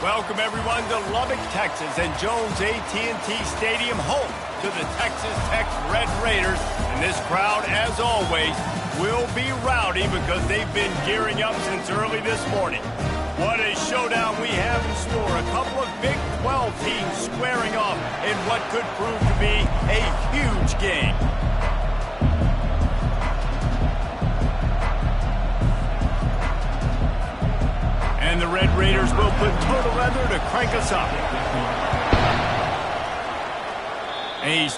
Welcome everyone to Lubbock, Texas, and Jones AT&T Stadium, home to the Texas Tech Red Raiders. And this crowd, as always, will be rowdy because they've been gearing up since early this morning. What a showdown we have in store. A couple of Big 12 teams squaring off in what could prove to be a huge game. And the Red Raiders will put total leather to crank us up. And he's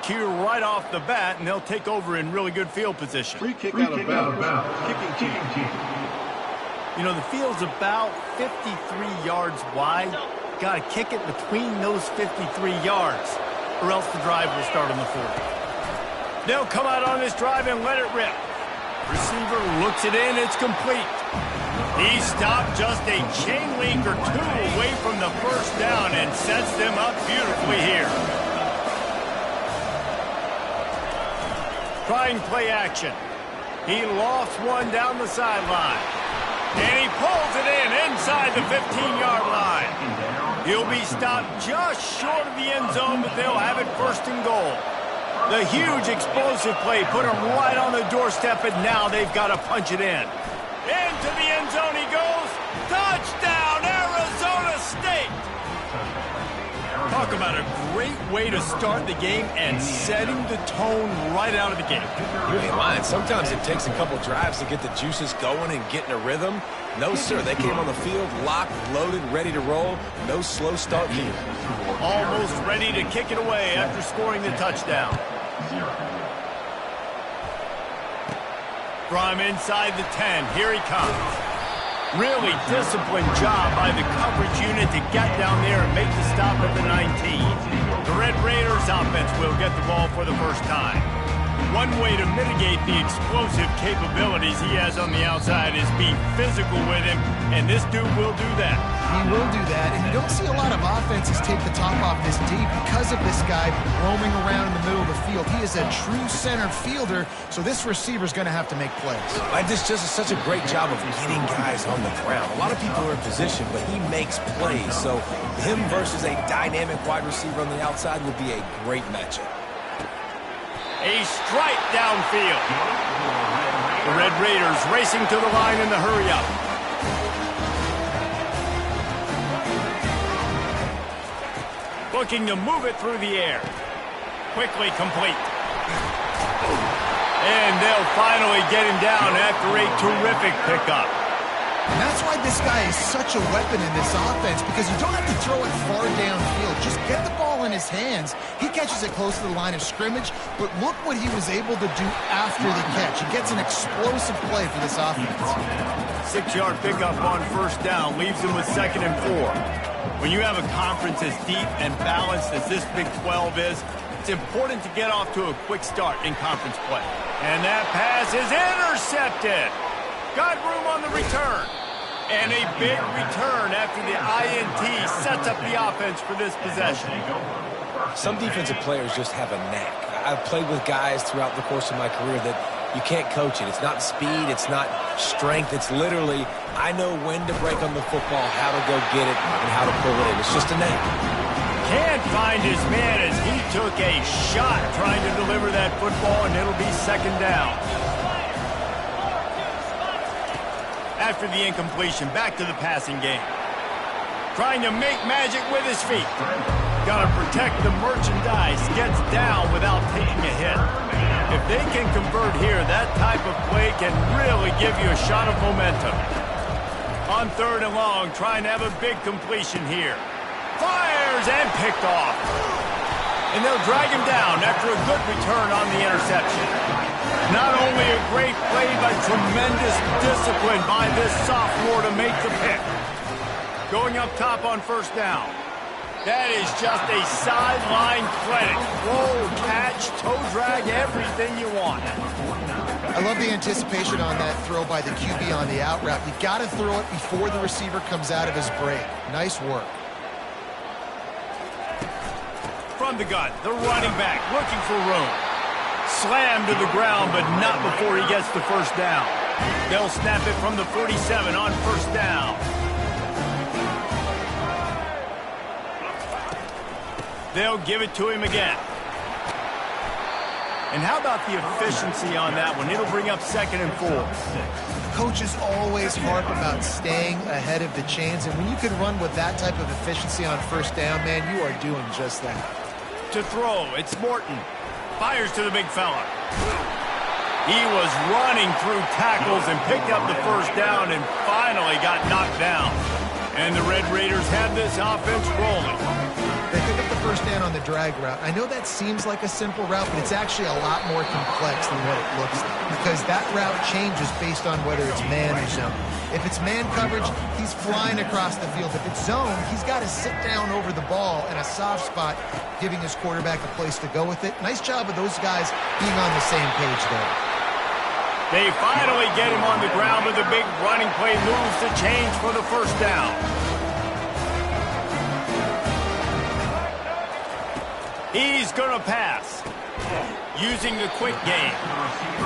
cue right off the bat, and they'll take over in really good field position. Free kick out of bounds. Kicking team. You know, the field's about 53 yards wide. Got to kick it between those 53 yards, or else the drive will start on the 40. They'll come out on this drive and let it rip. Receiver looks it in. It's complete. He stopped just a chain link or two away from the first down and sets them up beautifully here. Trying play action. He lofts one down the sideline. And he pulls it in inside the 15-yard line. He'll be stopped just short of the end zone, but they'll have it first and goal. The huge explosive play put him right on the doorstep, and now they've got to punch it in. Into the end zone he goes. Touchdown, Arizona State! Talk about a great way to start the game and setting the tone right out of the gate. You ain't lying. Sometimes it takes a couple drives to get the juices going and get in a rhythm. No, sir. They came on the field locked, loaded, ready to roll. No slow start here. Almost ready to kick it away after scoring the touchdown. From inside the 10, here he comes. Really disciplined job by the coverage unit to get down there and make the stop at the 19. The Red Raiders offense will get the ball for the first time. One way to mitigate the explosive capabilities he has on the outside is be physical with him, and this dude will do that. He will do that, and you don't see a lot of offenses take the top off this deep because of this guy roaming around in the middle of the field. He is a true center fielder, so this receiver's going to have to make plays. This just is such a great job of getting guys on the ground. A lot of people are in position, but he makes plays, so him versus a dynamic wide receiver on the outside would be a great matchup. A strike downfield. The Red Raiders racing to the line in the hurry-up. Looking to move it through the air. Quickly complete. And they'll finally get him down after a terrific pickup. And that's why this guy is such a weapon in this offense, because you don't have to throw it far downfield. Just get the ball in his hands. He catches it close to the line of scrimmage, but look what he was able to do after the catch. He gets an explosive play for this offense. 6-yard pickup on first down leaves him with 2nd and 4. When you have a conference as deep and balanced as this Big 12 is, it's important to get off to a quick start in conference play. And that pass is intercepted. Got room on the return. And a big return after the INT sets up the offense for this possession. Some defensive players just have a knack. I've played with guys throughout the course of my career that you can't coach it. It's not speed. It's not strength. It's literally, I know when to break on the football, how to go get it, and how to pull it in. It's just a knack. Can't find his man as he took a shot trying to deliver that football, and it'll be 2nd down. After the incompletion, back to the passing game. Trying to make magic with his feet. Got to protect the merchandise. Gets down without taking a hit. If they can convert here, that type of play can really give you a shot of momentum. On 3rd and long, trying to have a big completion here. Fires and picked off. And they'll drag him down after a good return on the interception. Not only a great play, but tremendous discipline by this sophomore to make the pick. Going up top on first down. That is just a sideline credit. Roll, catch, toe drag, everything you want. I love the anticipation on that throw by the QB on the out route. You got to throw it before the receiver comes out of his break. Nice work. From the gun, the running back looking for room. Slammed to the ground, but not before he gets the first down. They'll snap it from the 47 on first down. They'll give it to him again. And how about the efficiency on that one? It'll bring up 2nd and 4. Coaches always harp about staying ahead of the chains, and when you can run with that type of efficiency on first down, man, you are doing just that. To throw, it's Morton. Fires to the big fella. He was running through tackles and picked up the first down and finally got knocked down. And the Red Raiders have this offense rolling. They pick up the first down on the drag route. I know that seems like a simple route, but it's actually a lot more complex than what it looks like, because that route changes based on whether it's man or zone. If it's man coverage, he's flying across the field. If it's zone, he's got to sit down over the ball in a soft spot, giving his quarterback a place to go with it. Nice job of those guys being on the same page there. They finally get him on the ground with a big running play, moves the change for the first down. He's going to pass. using the quick game.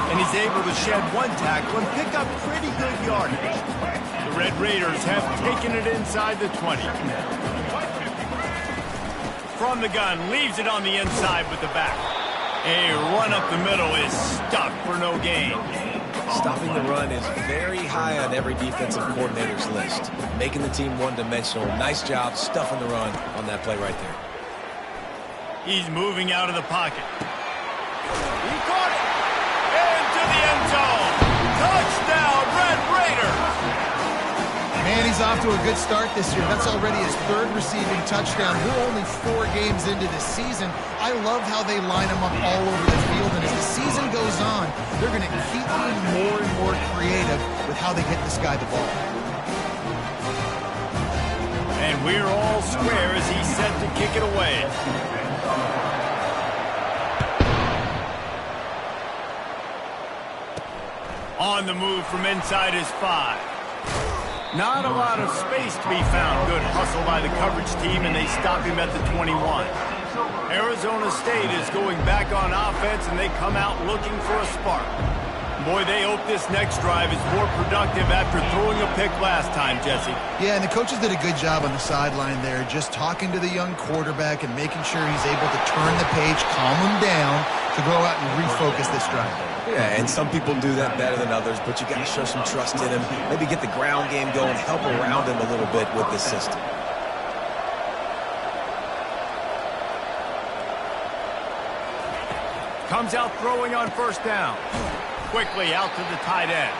And he's able to shed one tackle and pick up pretty good yardage. The Red Raiders have taken it inside the 20. From the gun, leaves it on the inside with the back. A run up the middle is stuck for no gain. Stopping the run is very high on every defensive coordinator's list. Making the team one-dimensional. Nice job stuffing the run on that play right there. He's moving out of the pocket. He caught it! Into the end zone! Touchdown, Red Raiders! Man, he's off to a good start this year. That's already his third receiving touchdown. We're only 4 games into the season. I love how they line him up all over the field. And as the season goes on, they're going to keep being more and more creative with how they get this guy the ball. And we're all square as he's set to kick it away. On the move from inside his 5. Not a lot of space to be found. Good hustle by the coverage team, and they stop him at the 21. Arizona State is going back on offense, and they come out looking for a spark. Boy, they hope this next drive is more productive after throwing a pick last time, Jesse. Yeah, and the coaches did a good job on the sideline there, just talking to the young quarterback and making sure he's able to turn the page, calm him down, to go out and refocus this drive. Yeah, and some people do that better than others, but you got to show some trust in him. Maybe get the ground game going, help around him a little bit with this system. Comes out throwing on first down. Quickly out to the tight end.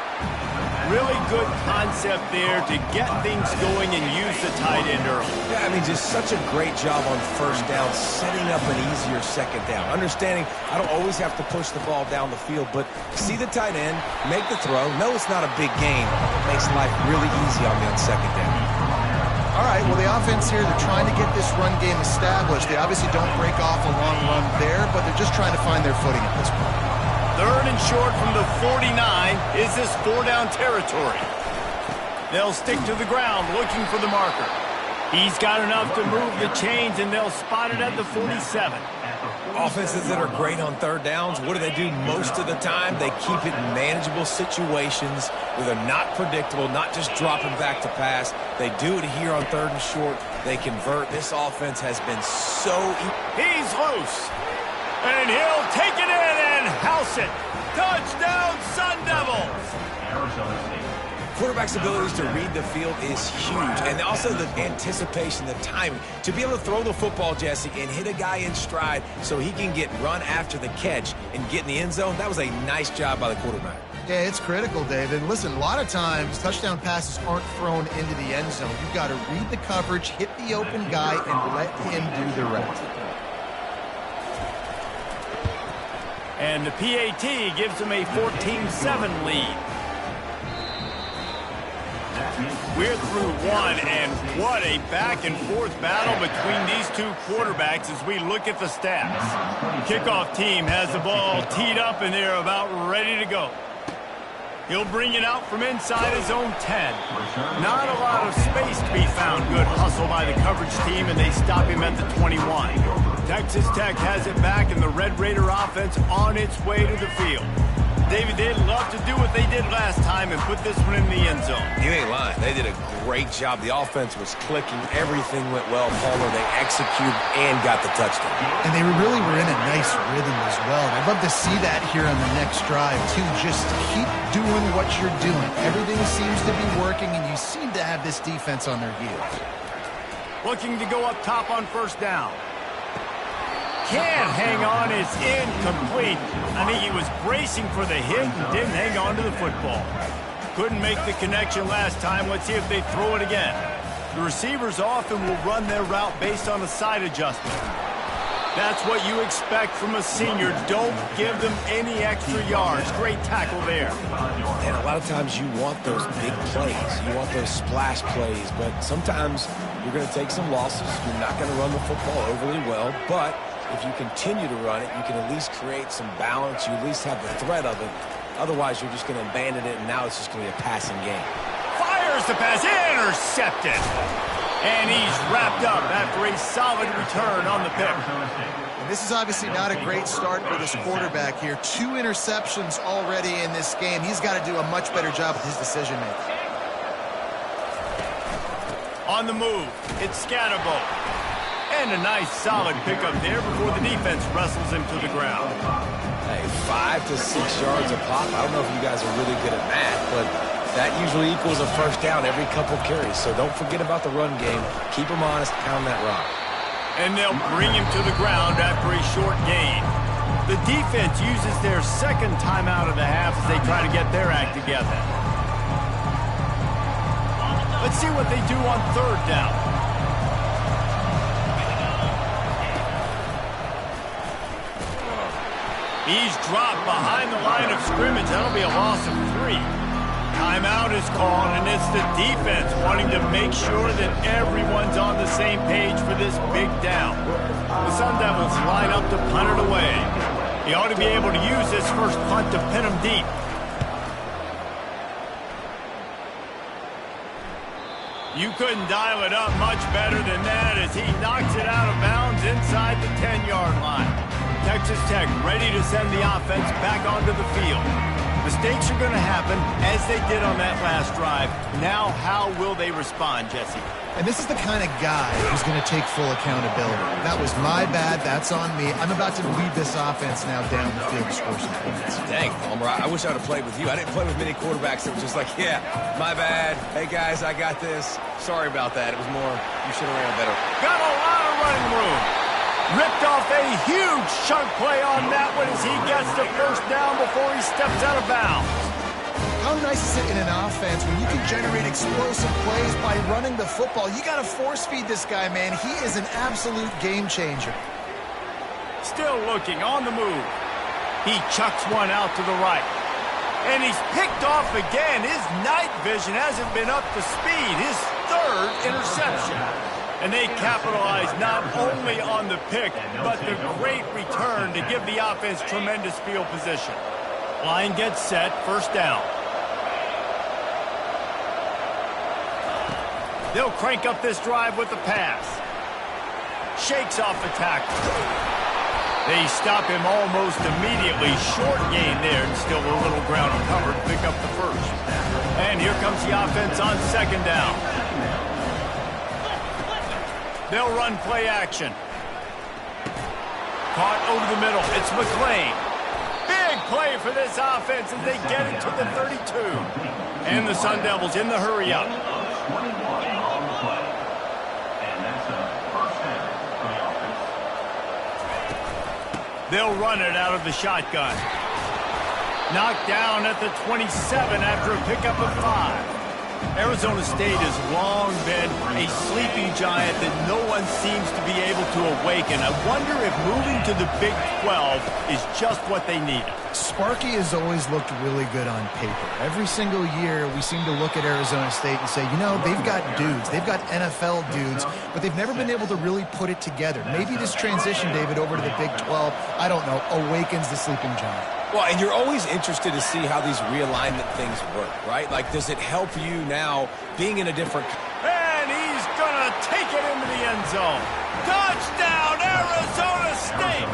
Really good concept there to get things going and use the tight end early. Yeah, I mean, just such a great job on first down, setting up an easier second down. Understanding I don't always have to push the ball down the field, but see the tight end, make the throw. No, it's not a big gain. It makes life really easy on me on second down. All right, well, the offense here, they're trying to get this run game established. They obviously don't break off a long run there, but they're just trying to find their footing at this point. 3rd and short from the 49. Is this 4-down territory? They'll stick to the ground looking for the marker. He's got enough to move the chains, and they'll spot it at the 47. Offenses that are great on 3rd downs, what do? Most of the time, they keep it in manageable situations where they're not predictable, not just dropping back to pass. They do it here on 3rd and short. They convert. This offense has been so... He's loose. And he'll take it in and house it. Touchdown, Sun Devils! Quarterback's abilities to read the field is huge, and also the anticipation, the timing. To be able to throw the football, Jesse, and hit a guy in stride so he can get run after the catch and get in the end zone, that was a nice job by the quarterback. Yeah, it's critical, David. Listen, a lot of times, touchdown passes aren't thrown into the end zone. You've got to read the coverage, hit the open guy, and let him do the rest. And the PAT gives them a 14-7 lead. We're through 1, and what a back-and-forth battle between these two quarterbacks as we look at the stats. Kickoff team has the ball teed up, and they're about ready to go. He'll bring it out from inside his own 10. Not a lot of space to be found. Good hustle by the coverage team, and they stop him at the 21. Texas Tech has it back, and the Red Raider offense on its way to the field. David, they'd love to do what they did last time and put this one in the end zone. You ain't lying. They did a great job. The offense was clicking. Everything went well. Palmer, they executed and got the touchdown. And they really were in a nice rhythm as well. I'd love to see that here on the next drive, too. Just keep doing what you're doing. Everything seems to be working, and you seem to have this defense on their heels. Looking to go up top on first down. Can't hang on, it's incomplete. I think he was bracing for the hit and didn't hang on to the football. Couldn't make the connection last time. Let's see if they throw it again. The receivers often will run their route based on a side adjustment. That's what you expect from a senior. Don't give them any extra yards. Great tackle there. And a lot of times you want those big plays. You want those splash plays, but sometimes you're going to take some losses. You're not going to run the football overly well, but if you continue to run it, you can at least create some balance. You at least have the threat of it. Otherwise, you're just going to abandon it, and now it's just going to be a passing game. Fires the pass, intercepted. And he's wrapped up after a solid return on the pick. And this is obviously not a great start for this quarterback here. 2 interceptions already in this game. He's got to do a much better job with his decision-making. On the move, it's Scatterbo. And a nice solid pickup there before the defense wrestles him to the ground. Hey, 5 to 6 yards a pop. I don't know if you guys are really good at math, but that usually equals a first down every couple carries. So don't forget about the run game. Keep them honest, pound that rock. And they'll bring him to the ground after a short gain. The defense uses their second timeout of the half as they try to get their act together. Let's see what they do on third down. He's dropped behind the line of scrimmage. That'll be a loss of 3. Timeout is called, and it's the defense wanting to make sure that everyone's on the same page for this big down. The Sun Devils line up to punt it away. He ought to be able to use this first punt to pin him deep. You couldn't dial it up much better than that as he knocks it out of bounds inside the 10-yard line. Texas Tech ready to send the offense back onto the field. Mistakes are going to happen as they did on that last drive. Now, how will they respond, Jesse? And this is the kind of guy who's going to take full accountability. That was my bad. That's on me. I'm about to lead this offense now down the field to score some points. Dang, Palmer, I wish I would have played with you. I didn't play with many quarterbacks that were just like, yeah, my bad. Hey, guys, I got this. Sorry about that. It was more, you should have ran better. Got a lot of running room. Ripped off a huge chunk play on that one as he gets the first down before he steps out of bounds. How nice is it in an offense when you can generate explosive plays by running the football? You got to force feed this guy, man. He is an absolute game changer. Still looking on the move. He chucks one out to the right. And he's picked off again. His night vision hasn't been up to speed. His 3rd interception. And they capitalize not only on the pick, but the great return to give the offense tremendous field position. Line gets set, first down. They'll crank up this drive with the pass. Shakes off the tackle. They stop him almost immediately. Short gain there, and still a little ground covered. Pick up the first. And here comes the offense on second down. They'll run play action. Caught over the middle. It's McClain. Big play for this offense as they get it to the 32. And the Sun Devils in the hurry up. They'll run it out of the shotgun. Knocked down at the 27 after a pickup of 5. Arizona State has long been a sleeping giant that no one seems to be able to awaken. I wonder if moving to the Big 12 is just what they need. Sparky has always looked really good on paper. Every single year, we seem to look at Arizona State and say, you know, they've got dudes. They've got NFL dudes, but they've never been able to really put it together. Maybe this transition, David, over to the Big 12, I don't know, awakens the sleeping giant. Well, and you're always interested to see how these realignment things work, right? Like, does it help you now being in a different... And he's going to take it into the end zone. Touchdown, Arizona State!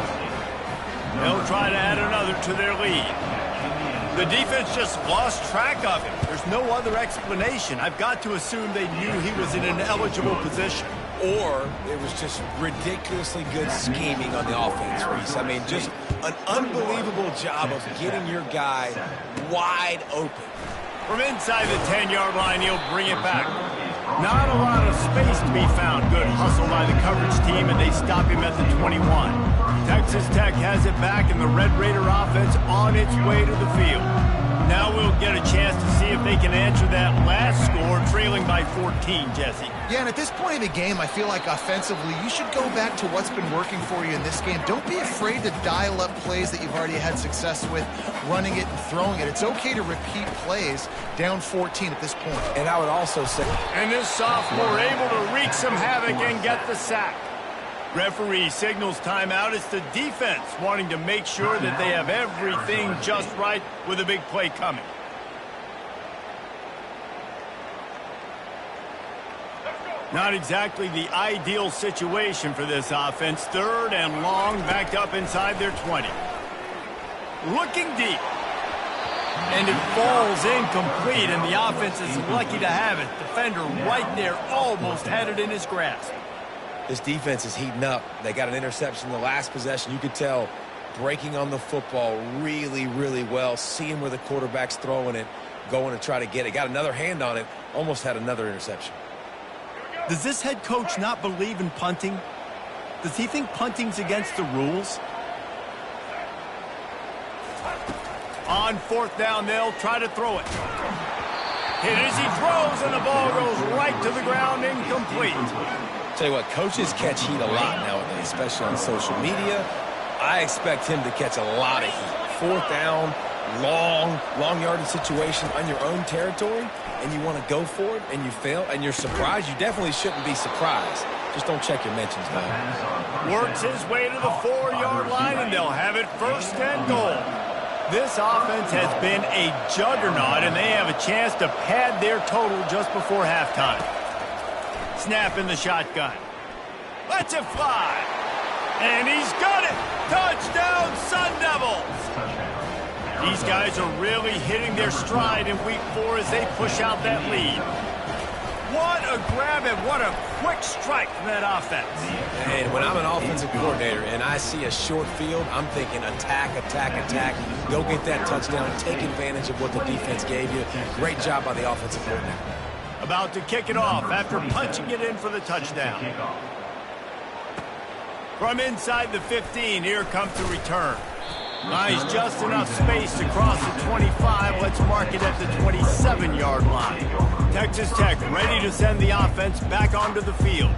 They'll try to add another to their lead. The defense just lost track of him. There's no other explanation. I've got to assume they knew he was in an eligible position. Or it was just ridiculously good scheming on the offense, Reese. I mean, just an unbelievable job of getting your guy wide open. From inside the 10-yard line, he'll bring it back. Not a lot of space to be found. Good hustle by the coverage team, and they stop him at the 21. Texas Tech has it back, and the Red Raider offense on its way to the field. Now we'll get a chance to see if they can answer that last score, trailing by 14, Jesse. Yeah, and at this point in the game, I feel like offensively, you should go back to what's been working for you in this game. Don't be afraid to dial up plays that you've already had success with, running it and throwing it. It's okay to repeat plays down 14 at this point. And I would also say... And this sophomore able to wreak some havoc and get the sack. Referee signals timeout. It's the defense wanting to make sure that they have everything just right with a big play coming. Not exactly the ideal situation for this offense. 3rd and long, backed up inside their 20. Looking deep. And it falls incomplete, and the offense is lucky to have it. Defender right there almost had it in his grasp. This defense is heating up. They got an interception in the last possession. You could tell breaking on the football really, really well, seeing where the quarterback's throwing it, going to try to get it. Got another hand on it, almost had another interception. Does this head coach not believe in punting? Does he think punting's against the rules? On 4th down, they'll try to throw it. Hit as he throws, and the ball goes right to the ground, incomplete. Tell you what, coaches catch heat a lot nowadays, especially on social media. I expect him to catch a lot of heat. 4th down, long yardage situation on your own territory, and you want to go for it, and you fail, and you're surprised. You definitely shouldn't be surprised. Just don't check your mentions, man. Works his way to the 4-yard line, and they'll have it 1st and goal. This offense has been a juggernaut, and they have a chance to pad their total just before halftime. Snap in the shotgun. Lets it fly. And he's got it. Touchdown, Sun Devils. These guys are really hitting their stride in week 4 as they push out that lead. What a grab and what a quick strike from that offense. And when I'm an offensive coordinator and I see a short field, I'm thinking attack, attack, attack. Go get that touchdown. Take advantage of what the defense gave you. Great job by the offensive coordinator. About to kick it off after punching it in for the touchdown. From inside the 15, here comes the return. Nice, just enough space to cross the 25. Let's mark it at the 27-yard line. Texas Tech ready to send the offense back onto the field.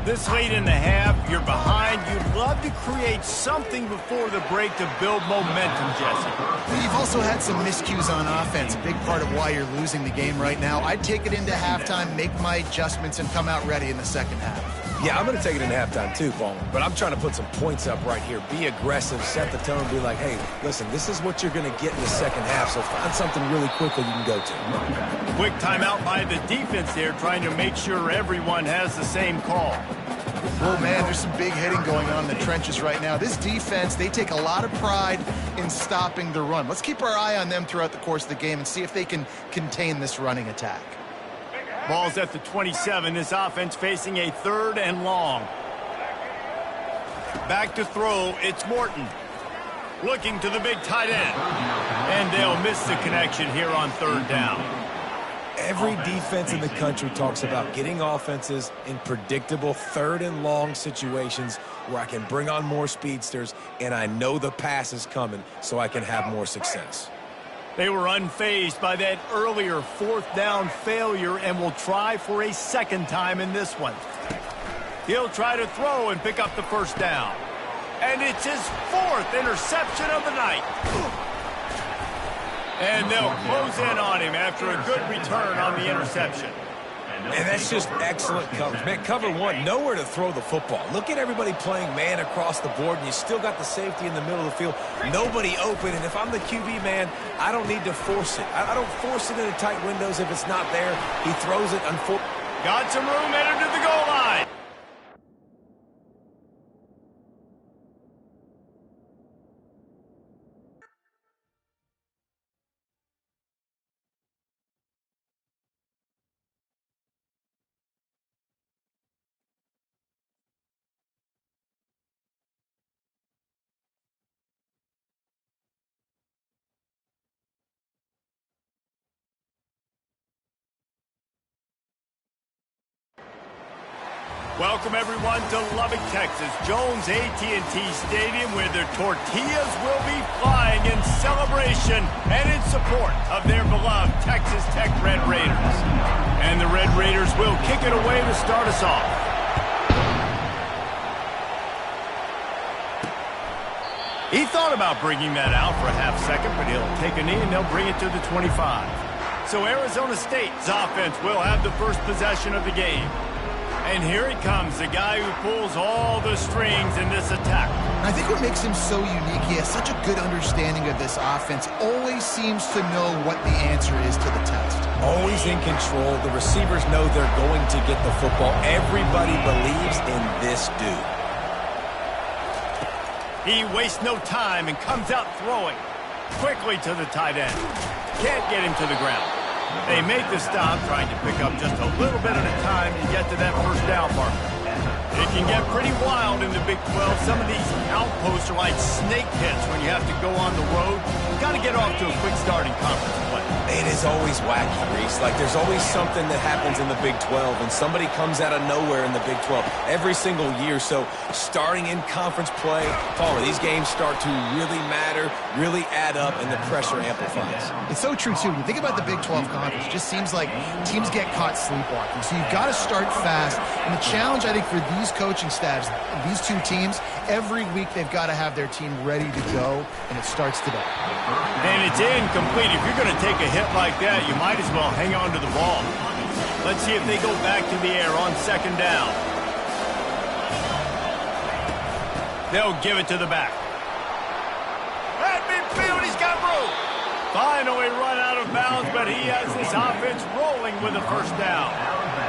This late in the half, you're behind. You'd love to create something before the break to build momentum, Jesse. You've also had some miscues on offense, a big part of why you're losing the game right now. I'd take it into halftime, make my adjustments, and come out ready in the second half. Yeah, I'm going to take it into halftime too, Bowman. But I'm trying to put some points up right here. Be aggressive, set the tone, be like, hey, listen, this is what you're going to get in the second half, so find something really quickly you can go to. Quick timeout by the defense there, trying to make sure everyone has the same call. Oh, man, there's some big hitting going on in the trenches right now. This defense, they take a lot of pride in stopping the run. Let's keep our eye on them throughout the course of the game and see if they can contain this running attack. Ball's at the 27. This offense facing a 3rd and long. Back to throw. It's Morton. Looking to the big tight end. And they'll miss the connection here on 3rd down. Every defense in the country talks about getting offenses in predictable 3rd and long situations where I can bring on more speedsters and I know the pass is coming so I can have more success. They were unfazed by that earlier 4th down failure and will try for a 2nd time in this one. He'll try to throw and pick up the 1st down. And it's his 4th interception of the night. And they'll close in on him after a good return on the interception. And that's just excellent coverage. Man, cover 1, nowhere to throw the football. Look at everybody playing man across the board, and you still got the safety in the middle of the field. Nobody open, and if I'm the QB, man, I don't need to force it. I don't force it into tight windows if it's not there. He throws it. Got some room headed to the goal line. Welcome, everyone, to Lubbock, Texas, Jones AT&T Stadium, where the tortillas will be flying in celebration and in support of their beloved Texas Tech Red Raiders. And the Red Raiders will kick it away to start us off. He thought about bringing that out for a half second, but he'll take a knee and they'll bring it to the 25. So Arizona State's offense will have the first possession of the game. And here he comes, the guy who pulls all the strings in this attack. I think what makes him so unique, he has such a good understanding of this offense, always seems to know what the answer is to the test. always in control. The receivers know they're going to get the football. Everybody believes in this dude. He wastes no time and comes out throwing quickly to the tight end. Can't get him to the ground. They make the stop, trying to pick up just a little bit at a time to get to that first down marker. It can get pretty wild in the Big 12. Some of these outposts are like snake pits when you have to go on the road. You've got to get off to a quick start in conference play. It is always wacky, Reese. Like, there's always something that happens in the Big 12, and somebody comes out of nowhere in the Big 12 every single year. So starting in conference play, Paulie, these games start to really matter, really add up, and the pressure amplifies. It's so true, too. When you think about the Big 12 Conference, it just seems like teams get caught sleepwalking. So you've got to start fast. And the challenge, I think, for these coaching staffs, these two teams, every week they've got to have their team ready to go, and it starts today. And it's incomplete. If you're going to take a hit like that, you might as well hang on to the ball. Let's see if they go back to the air on second down. They'll give it to the back. At midfield, he's got room. Finally run out of bounds, but he has this offense rolling with a first down.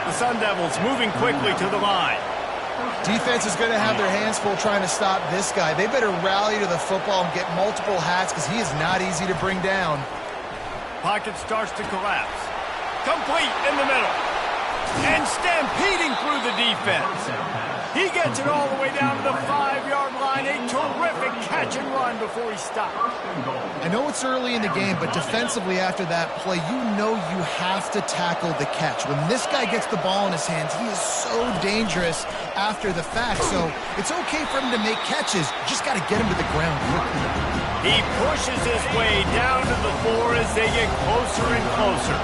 The Sun Devils moving quickly to the line. Defense is going to have their hands full trying to stop this guy. They better rally to the football and get multiple hats because he is not easy to bring down. Pocket starts to collapse. Complete in the middle. And stampeding through the defense. He gets it all the way down to the 5-yard line. A terrific catch and run before he stops. I know it's early in the game, but defensively after that play, you know you have to tackle the catch. When this guy gets the ball in his hands, he is so dangerous after the fact. So it's okay for him to make catches. You just got to get him to the ground quickly. He pushes his way down to the 4 as they get closer and closer.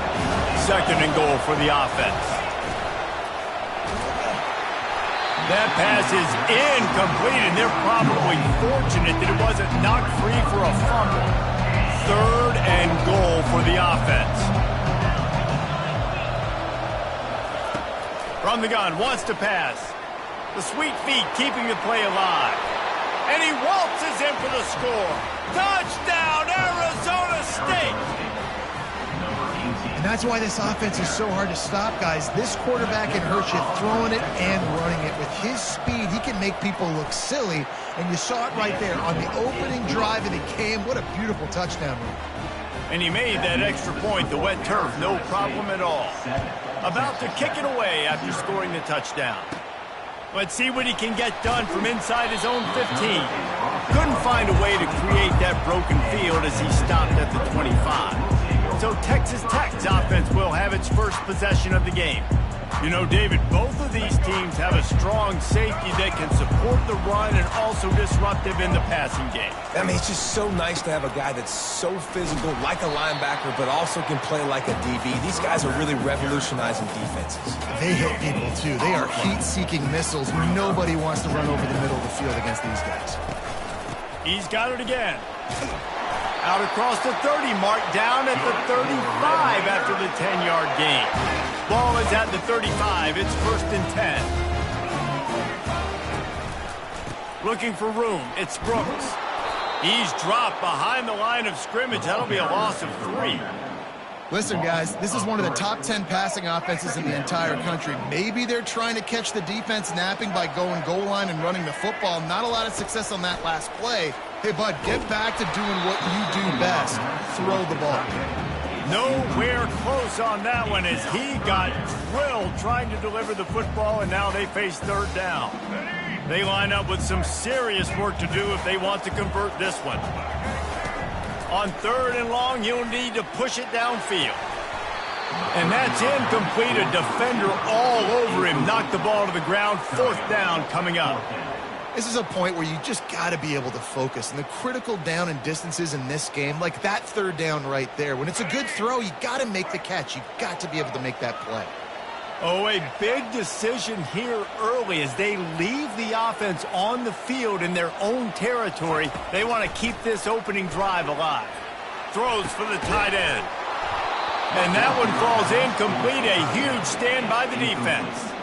Second and goal for the offense. That pass is incomplete, and they're probably fortunate that it wasn't knocked free for a fumble. Third and goal for the offense. From the gun, wants to pass. The sweet feet keeping the play alive. And he waltzes in for the score. Touchdown, Arizona State! And that's why this offense is so hard to stop, guys. This quarterback can hurt you throwing it and running it. With his speed, he can make people look silly. And you saw it right there on the opening drive, and it came. What a beautiful touchdown move. And he made that extra point, the wet turf, no problem at all. About to kick it away after scoring the touchdown. Let's see what he can get done from inside his own 15. Couldn't find a way to create that broken field as he stopped at the 25. So Texas Tech's offense will have its first possession of the game. You know, David, both of these teams have a strong safety that can support the run and also disruptive in the passing game. I mean, it's just so nice to have a guy that's so physical, like a linebacker, but also can play like a DB. These guys are really revolutionizing defenses. They hit people, too. They are heat-seeking missiles. Nobody wants to run over the middle of the field against these guys. He's got it again. Out across the 30 mark, down at the 35 after the 10-yard gain. Ball is at the 35. It's first and 10. Looking for room. It's Brooks. He's dropped behind the line of scrimmage. That'll be a loss of 3. Listen, guys, this is one of the top 10 passing offenses in the entire country. Maybe they're trying to catch the defense napping by going goal line and running the football. Not a lot of success on that last play. Hey, bud, get back to doing what you do best. Throw the ball. Nowhere close on that one as he got drilled trying to deliver the football, and now they face third down. They line up with some serious work to do if they want to convert this one. On third and long, he'll need to push it downfield. And that's incomplete. A defender all over him. Knocked the ball to the ground. Fourth down coming up. This is a point where you just got to be able to focus. And the critical down and distances in this game, like that third down right there, when it's a good throw, you got to make the catch. You got to be able to make that play. Oh, a big decision here early as they leave the offense on the field in their own territory. They want to keep this opening drive alive. Throws for the tight end. And that one falls incomplete. A huge stand by the defense.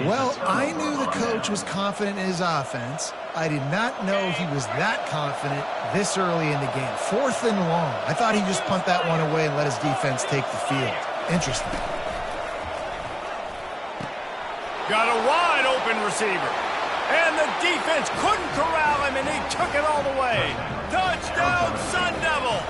Well, I knew the coach was confident in his offense. I did not know he was that confident this early in the game. Fourth and long. I thought he'd just punt that one away and let his defense take the field. Interesting. Got a wide open receiver. And the defense couldn't corral him, and he took it all the way. Touchdown, Sun Devils!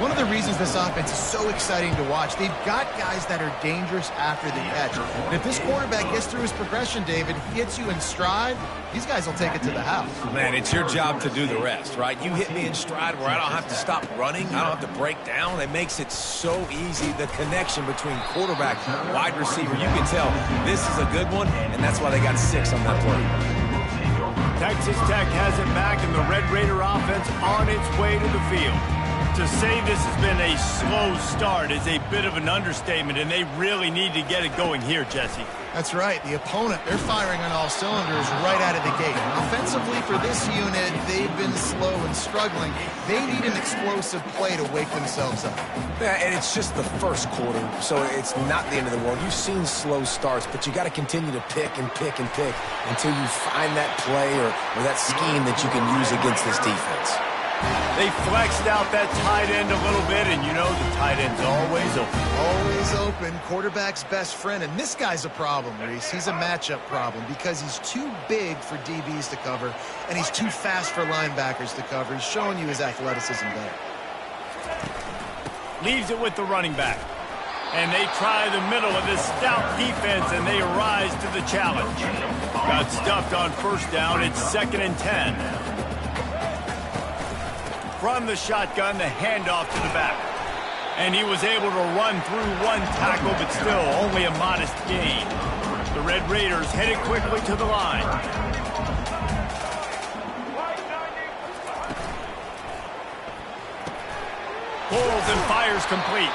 One of the reasons this offense is so exciting to watch, they've got guys that are dangerous after the catch. And if this quarterback gets through his progression, David, hits you in stride, these guys will take it to the house. Man, it's your job to do the rest, right? You hit me in stride where I don't have to stop running. I don't have to break down. It makes it so easy. The connection between quarterback and wide receiver, you can tell this is a good one, and that's why they got 6 on that play. Texas Tech has it back, and the Red Raider offense on its way to the field. To say this has been a slow start is a bit of an understatement, and they really need to get it going here, Jesse. That's right. The opponent, they're firing on all cylinders right out of the gate. Offensively for this unit, they've been slow and struggling. They need an explosive play to wake themselves up. Yeah, and it's just the first quarter, so it's not the end of the world. You've seen slow starts, but you got to continue to pick and pick and pick until you find that play or that scheme that you can use against this defense. They flexed out that tight end a little bit, and you know the tight end's always open. Always open, quarterback's best friend. And this guy's a problem, Reese. He's a matchup problem because he's too big for DBs to cover, and he's too fast for linebackers to cover. He's showing you his athleticism there. Leaves it with the running back. And they try the middle of this stout defense, and they rise to the challenge. Got stuffed on first down. It's 2nd and 10. From the shotgun, the handoff to the back. And he was able to run through one tackle, but still only a modest gain. The Red Raiders headed quickly to the line. Pulls and fires complete.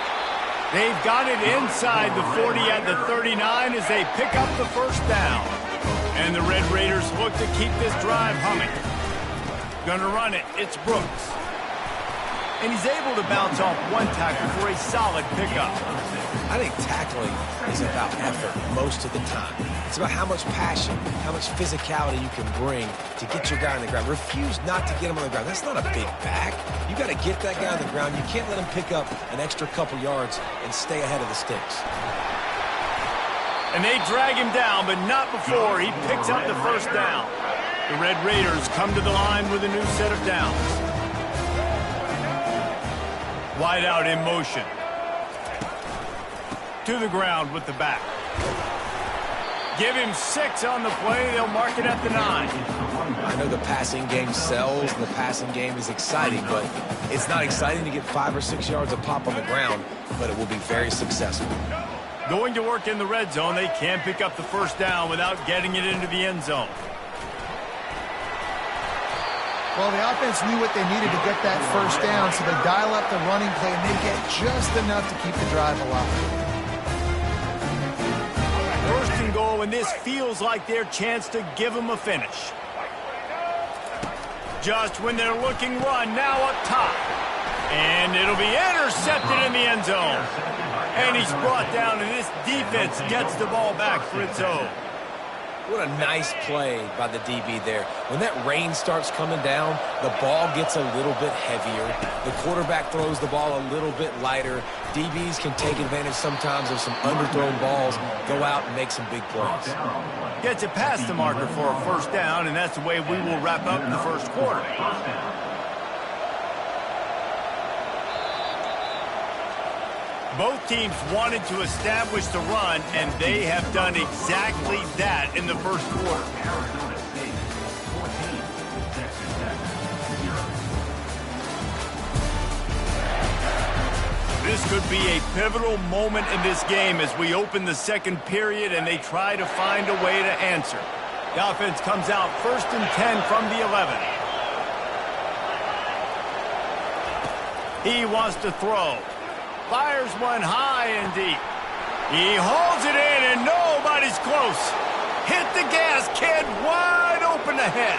They've got it inside the 40 at the 39 as they pick up the first down. And the Red Raiders look to keep this drive humming. Gonna run it. It's Brooks. And he's able to bounce off one tackle for a solid pickup. I think tackling is about effort most of the time. It's about how much passion, how much physicality you can bring to get your guy on the ground. Refuse not to get him on the ground. That's not a big back. You got to get that guy on the ground. You can't let him pick up an extra couple yards and stay ahead of the sticks. And they drag him down, but not before he picks up the first down. The Red Raiders come to the line with a new set of downs. Wide out in motion. To the ground with the back. Give him 6 on the play. They'll mark it at the 9. I know the passing game sells, and the passing game is exciting, but it's not exciting to get 5 or 6 yards of pop on the ground, but it will be very successful. Going to work in the red zone. They can't pick up the first down without getting it into the end zone. Well, the offense knew what they needed to get that first down, so they dial up the running play, and they get just enough to keep the drive alive. First and goal, and this feels like their chance to give them a finish. Just when they're looking run, now up top. And it'll be intercepted in the end zone. And he's brought down, and this defense gets the ball back for its own. What a nice play by the DB there. When that rain starts coming down, the ball gets a little bit heavier. The quarterback throws the ball a little bit lighter. DBs can take advantage sometimes of some underthrown balls, go out and make some big plays. Gets it past the marker for a first down, and that's the way we will wrap up the first quarter. Both teams wanted to establish the run, and they have done exactly that in the first quarter. This could be a pivotal moment in this game as we open the second period and they try to find a way to answer. The offense comes out 1st and 10 from the 11. He wants to throw. Fires one high and deep. He holds it in, and nobody's close. Hit the gas, kid, wide open ahead.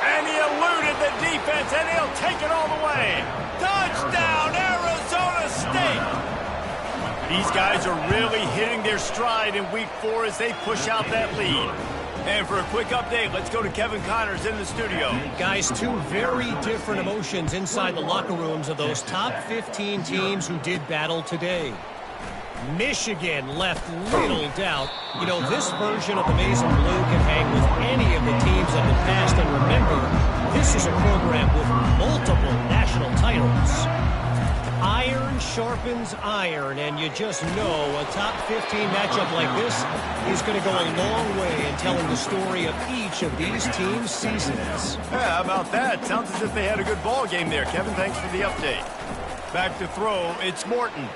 And he eluded the defense, and he'll take it all the way. Touchdown, Arizona State! These guys are really hitting their stride in week 4 as they push out that lead. And for a quick update, let's go to Kevin Connors in the studio. Guys, two very different emotions inside the locker rooms of those top 15 teams who did battle today. Michigan left little doubt. You know, this version of the Maize and Blue can hang with any of the teams of the past. And remember, this is a program with multiple national titles. Iron sharpens iron, and you just know a top 15 matchup like this is going to go a long way in telling the story of each of these teams' seasons. Yeah, how about that? Sounds as if they had a good ball game there. Kevin, thanks for the update. Back to throw, it's Morton.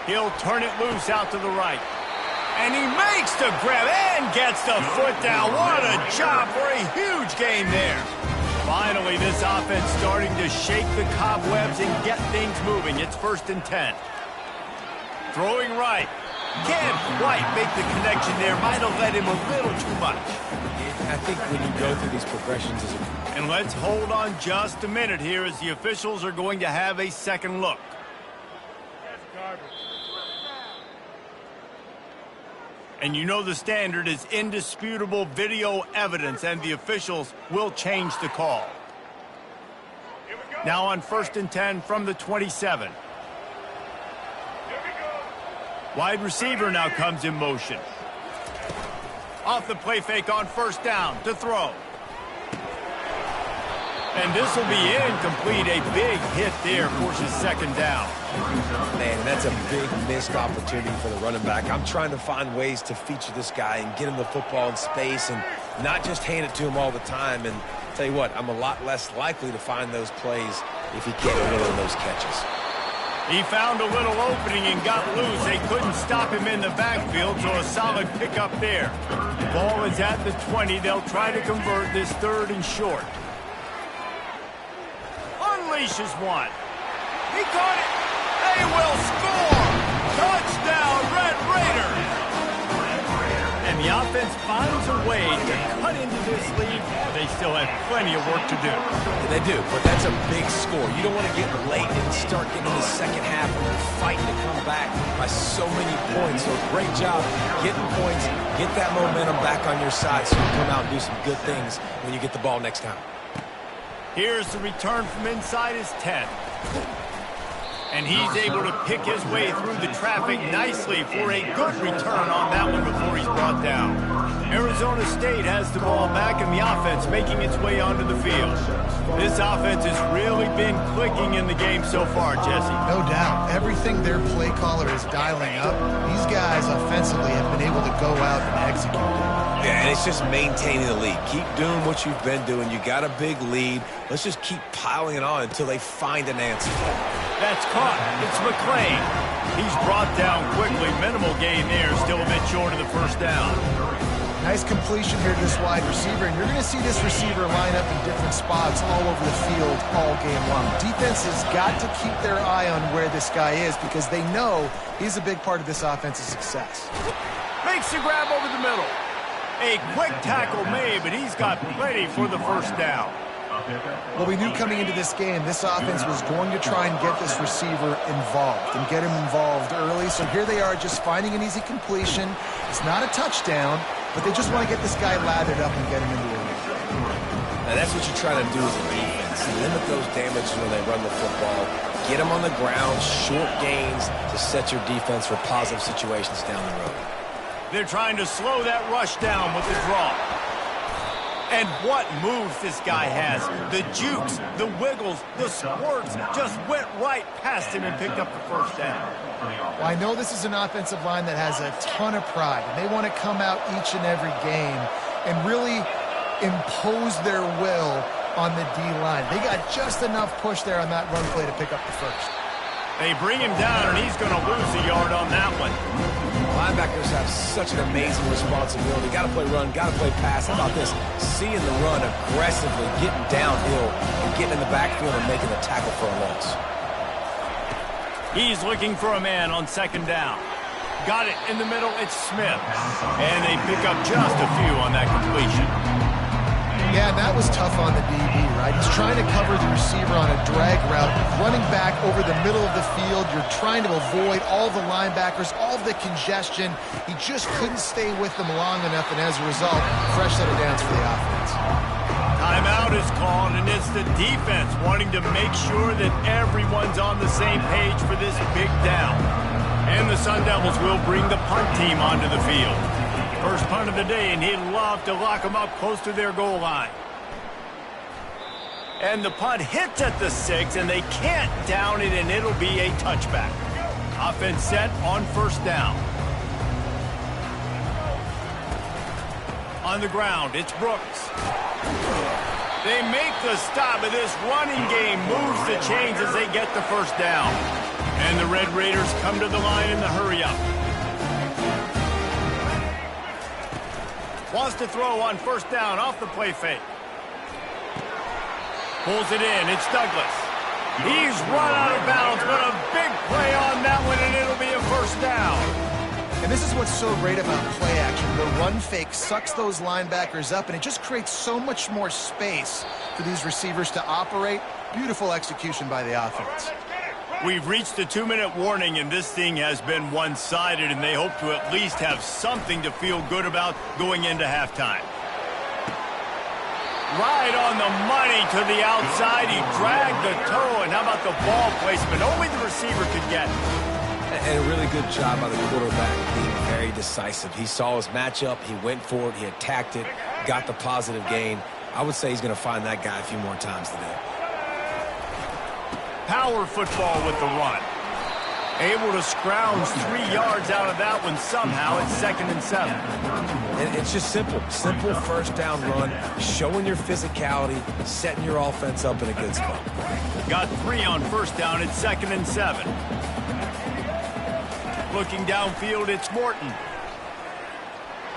He'll turn it loose out to the right. And he makes the grab and gets the foot down. What a job for a huge gain there. Finally, this offense starting to shake the cobwebs and get things moving. It's 1st and 10. Throwing right. Can't quite make the connection there. Might have led him a little too much. I think when you go through these progressions as a... And let's hold on just a minute here as the officials are going to have a second look. And you know the standard is indisputable video evidence, and the officials will change the call. Now on 1st and 10 from the 27. Wide receiver now comes in motion. Off the play fake on 1st down to throw. And this will be incomplete. A big hit there forces 2nd down. Man, that's a big missed opportunity for the running back. I'm trying to find ways to feature this guy and get him the football in space and not just hand it to him all the time. And tell you what, I'm a lot less likely to find those plays if he can't handle those catches. He found a little opening and got loose. They couldn't stop him in the backfield, so a solid pickup there. The ball is at the 20. They'll try to convert this 3rd and short. Unleashes one. He caught it. They will score! Touchdown, Red Raiders! And the offense finds a way to cut into this lead. They still have plenty of work to do. They do, but that's a big score. You don't want to get late and start getting in the second half when you're fighting to come back by so many points. So great job getting points, get that momentum back on your side so you can come out and do some good things when you get the ball next time. Here's the return from inside his 10. And he's able to pick his way through the traffic nicely for a good return on that one before he's brought down. Arizona State has the ball back and the offense making its way onto the field. This offense has really been clicking in the game so far, Jesse. No doubt. Everything their play caller is dialing up, these guys offensively have been able to go out and execute. Yeah, and it's just maintaining the lead. Keep doing what you've been doing. You got a big lead. Let's just keep piling it on until they find an answer. That's caught. It's McClain. He's brought down quickly. Minimal gain there. Still a bit short of the 1st down. Nice completion here to this wide receiver, and you're going to see this receiver line up in different spots all over the field all game long. Defense has got to keep their eye on where this guy is because they know he's a big part of this offense's success. Makes the grab over the middle. A quick tackle made, but he's got plenty for the 1st down. Well, we knew coming into this game, this offense was going to try and get this receiver involved and get him involved early. So here they are just finding an easy completion. It's not a touchdown, but they just want to get this guy lathered up and get him into a win. Now, that's what you try to do as a defense. Limit those damages when they run the football. Get them on the ground, short gains to set your defense for positive situations down the road. They're trying to slow that rush down with the draw. And what moves this guy has. The jukes, the wiggles, the squirts just went right past him and picked up the 1st down. Well, I know this is an offensive line that has a ton of pride, and they want to come out each and every game and really impose their will on the D-line. They got just enough push there on that run play to pick up the 1st. They bring him down, and he's going to lose a yard on that one. Linebackers have such an amazing responsibility. Got to play run, got to play pass. How about this? Seeing the run aggressively, getting downhill, and getting in the backfield and making a tackle for a loss. He's looking for a man on 2nd down. Got it in the middle. It's Smith. And they pick up just a few on that completion. Yeah, and that was tough on the DB, right? He's trying to cover the receiver on a drag route, running back over the middle of the field. You're trying to avoid all the linebackers, all the congestion. He just couldn't stay with them long enough, and as a result, fresh set of downs for the offense. Timeout is called, and it's the defense wanting to make sure that everyone's on the same page for this big down. And the Sun Devils will bring the punt team onto the field. First punt of the day, and he'd love to lock them up close to their goal line. And the punt hits at the 6, and they can't down it, and it'll be a touchback. Offense set on first down. On the ground, it's Brooks. They make the stop, but this running game moves the chains as they get the first down. And the Red Raiders come to the line in the hurry-up. Wants to throw on first down off the play fake. Pulls it in. It's Douglas. He's run out of bounds, but a big play on that one, and it'll be a first down. And this is what's so great about play action. The run fake sucks those linebackers up, and it just creates so much more space for these receivers to operate. Beautiful execution by the offense. We've reached the 2-minute warning, and this thing has been one-sided, and they hope to at least have something to feel good about going into halftime. Right on the money to the outside. He dragged the toe, and how about the ball placement? Only the receiver could get it. And a really good job by the quarterback being very decisive. He saw his matchup, he went for it, he attacked it, got the positive gain. I would say he's going to find that guy a few more times today. Power football with the run. Able to scrounge 3 yards out of that one somehow. It's 2nd and 7. And it's just simple. Simple first down run, showing your physicality, setting your offense up in a good spot. Got 3 on first down. It's 2nd and 7. Looking downfield, it's Morton.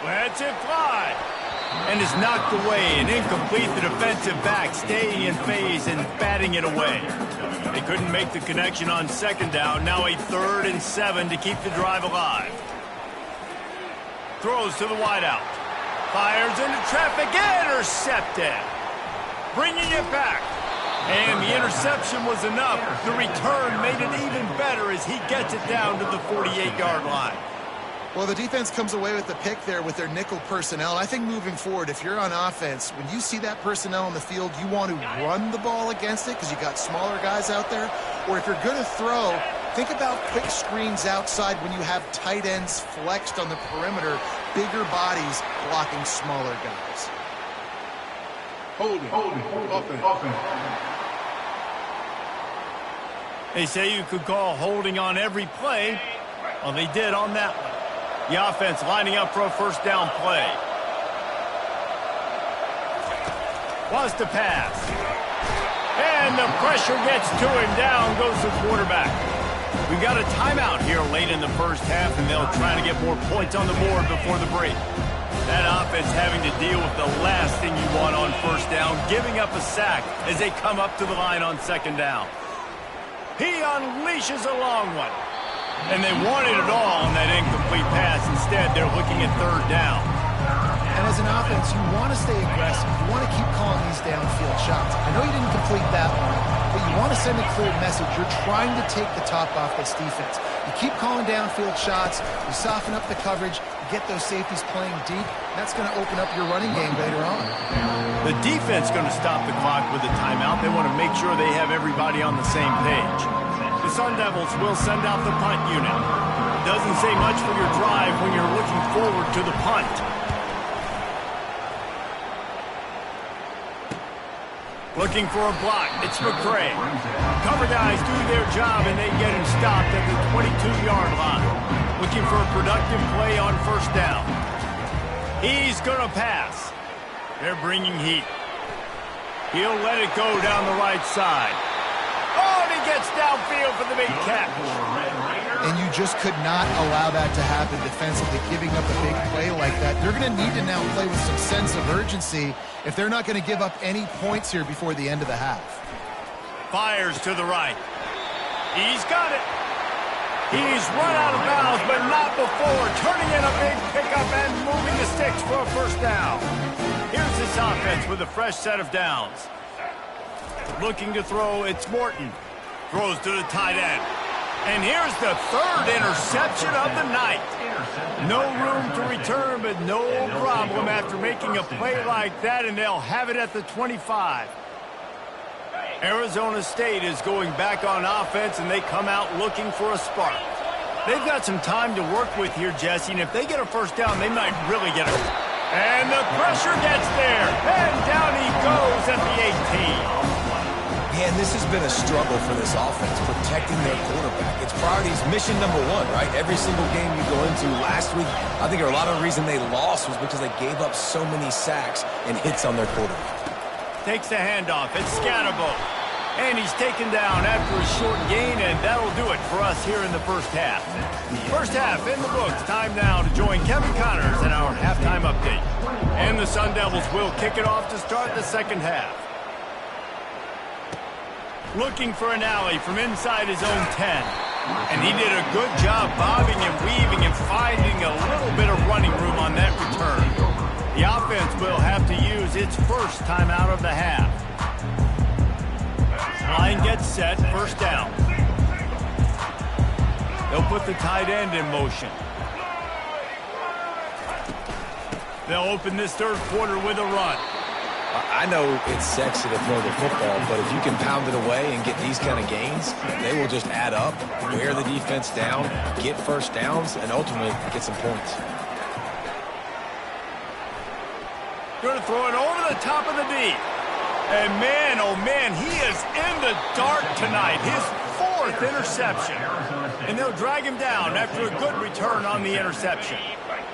Lets it fly. And is knocked away and incomplete. The defensive back staying in phase and batting it away. They couldn't make the connection on second down. Now a 3rd and 7 to keep the drive alive. Throws to the wideout. Fires into traffic. Intercepted. Bringing it back. And the interception was enough. The return made it even better as he gets it down to the 48-yard line. Well, the defense comes away with the pick there with their nickel personnel. And I think moving forward, if you're on offense, when you see that personnel on the field, you want to run the ball against it because you got smaller guys out there. Or if you're going to throw, think about quick screens outside when you have tight ends flexed on the perimeter, bigger bodies blocking smaller guys. Holding, offense. They say you could call holding on every play. Well, they did on that one. The offense lining up for a first down play. Wants to pass. And the pressure gets to him. Down goes the quarterback. We've got a timeout here late in the first half, and they'll try to get more points on the board before the break. That offense having to deal with the last thing you want on first down, giving up a sack as they come up to the line on second down. He unleashes a long one. And they wanted it all on that incomplete pass. Instead, they're looking at 3rd down. And as an offense, you want to stay aggressive. You want to keep calling these downfield shots. I know you didn't complete that one, but you want to send a clear message. You're trying to take the top off this defense. You keep calling downfield shots. You soften up the coverage. You get those safeties playing deep. That's going to open up your running game later on. The defense going to stop the clock with a timeout. They want to make sure they have everybody on the same page. The Sun Devils will send out the punt unit. Doesn't say much for your drive when you're looking forward to the punt. Looking for a block. It's McCray. Cover guys do their job, and they get him stopped at the 22-yard line. Looking for a productive play on first down. He's going to pass. They're bringing heat. He'll let it go down the right side. Oh, and he gets downfield for the big catch. And you just could not allow that to happen defensively, giving up a big play like that. They're going to need to now play with some sense of urgency if they're not going to give up any points here before the end of the half. Fires to the right. He's got it. He's run out of bounds, but not before. Turning in a big pickup and moving the sticks for a first down. Here's this offense with a fresh set of downs. Looking to throw, it's Morton. Throws to the tight end. And here's the third interception of the night. No room to return, but no problem after making a play like that, and they'll have it at the 25. Arizona State is going back on offense, and they come out looking for a spark. They've got some time to work with here, Jesse, and if they get a first down, they might really get it. And the pressure gets there, and down he goes at the 18. Man, this has been a struggle for this offense, protecting their quarterback. It's priorities, mission number one, right? Every single game you go into last week, I think a lot of the reason they lost was because they gave up so many sacks and hits on their quarterback. Takes the handoff. It's Scatterbo. And he's taken down after a short gain, and that'll do it for us here in the first half. First half in the books. Time now to join Kevin Connors in our halftime update. And the Sun Devils will kick it off to start the second half. Looking for an alley from inside his own 10. And he did a good job bobbing and weaving and finding a little bit of running room on that return. The offense will have to use its first timeout of the half. Line gets set, first down. They'll put the tight end in motion. They'll open this third quarter with a run. I know it's sexy to throw the football, but if you can pound it away and get these kind of gains, they will just add up, wear the defense down, get first downs, and ultimately get some points. Going to throw it over the top of the D. And man, oh man, he is in the dark tonight. His fourth interception. And they'll drag him down after a good return on the interception.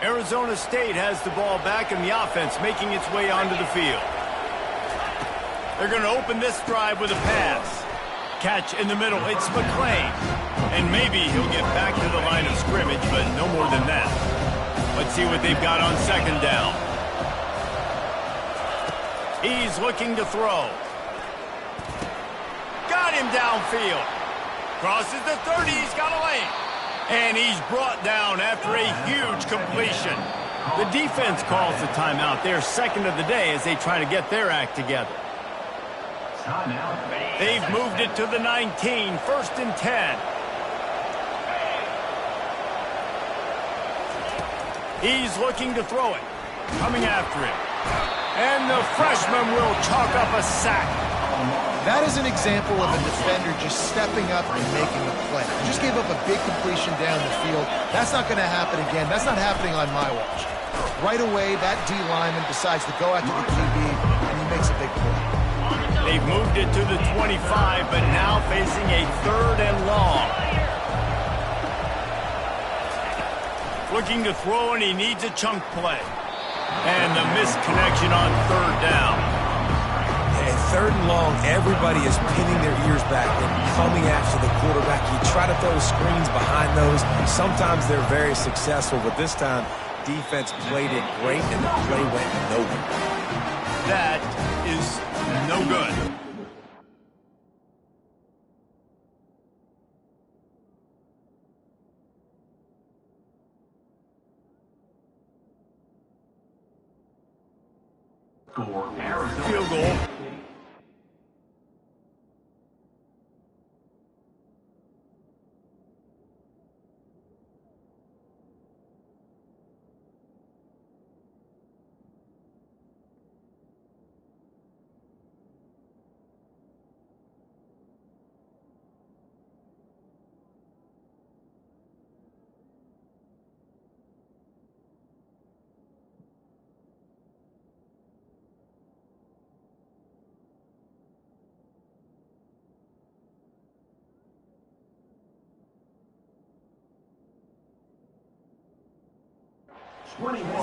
Arizona State has the ball back in the offense, making its way onto the field. They're going to open this drive with a pass. Catch in the middle, it's McClain. And maybe he'll get back to the line of scrimmage, but no more than that. Let's see what they've got on second down. He's looking to throw. Got him downfield. Crosses the 30, he's got a lane. And he's brought down after a huge completion. The defense calls the timeout. They're second of the day as they try to get their act together. They've moved it to the 19, first and 10. He's looking to throw it. Coming after him. And the freshman will chalk up a sack. That is an example of a defender just stepping up and making a play. Just gave up a big completion down the field. That's not going to happen again. That's not happening on my watch. Right away, that D lineman decides to go after the QB, and he makes a big play. They've moved it to the 25, but now facing a third and long. Looking to throw, and he needs a chunk play. And the missed connection on third down. And third and long, everybody is pinning their ears back and coming after the quarterback. You try to throw screens behind those. Sometimes they're very successful, but this time, defense played it great, and the play went nowhere. That is no good. Field goal.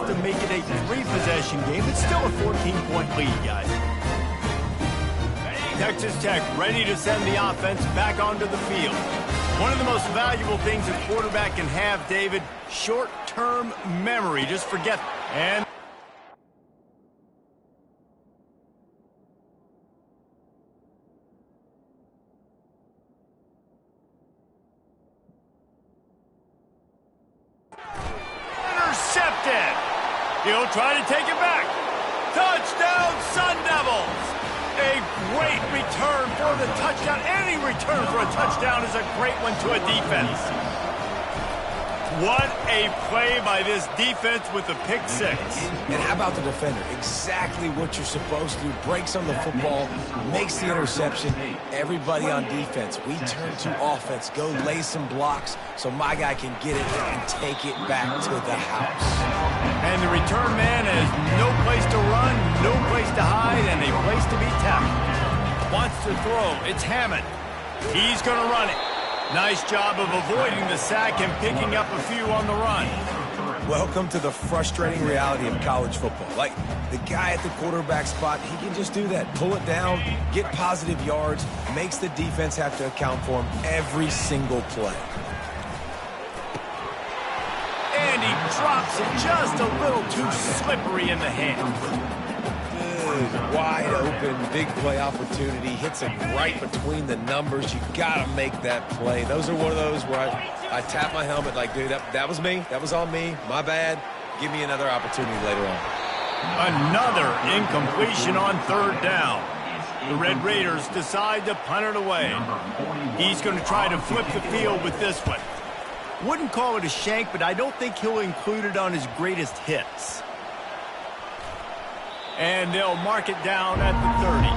To make it a three-possession game, it's still a 14-point lead, guys. Texas Tech ready to send the offense back onto the field. One of the most valuable things a quarterback can have, David, short-term memory. Just forget. And He'll try to take it back. Touchdown, Sun Devils! A great return for the touchdown. Any return for a touchdown is a great one to a defense. What a play by this defense with the pick six. And how about the defender? Exactly what you're supposed to do. Breaks on the football, makes the interception. Everybody on defense, we turn to offense. Go lay some blocks so my guy can get it and take it back to the house. And the return man has no place to run, no place to hide, and a place to be tackled. Wants to throw. It's Hammond. He's going to run it. Nice job of avoiding the sack and picking up a few on the run. Welcome to the frustrating reality of college football. Like, the guy at the quarterback spot, he can just do that. Pull it down, get positive yards, makes the defense have to account for him every single play. And he drops it just a little too slippery in the hand. Good, wide open, big play opportunity. Hits it right between the numbers. You got to make that play. Those are one of those where I tap my helmet like, dude, that was me. That was on me. My bad. Give me another opportunity later on. Another incompletion on third down. The Red Raiders decide to punt it away. He's going to try to flip the field with this one. Wouldn't call it a shank, but I don't think he'll include it on his greatest hits. And they'll mark it down at the 30.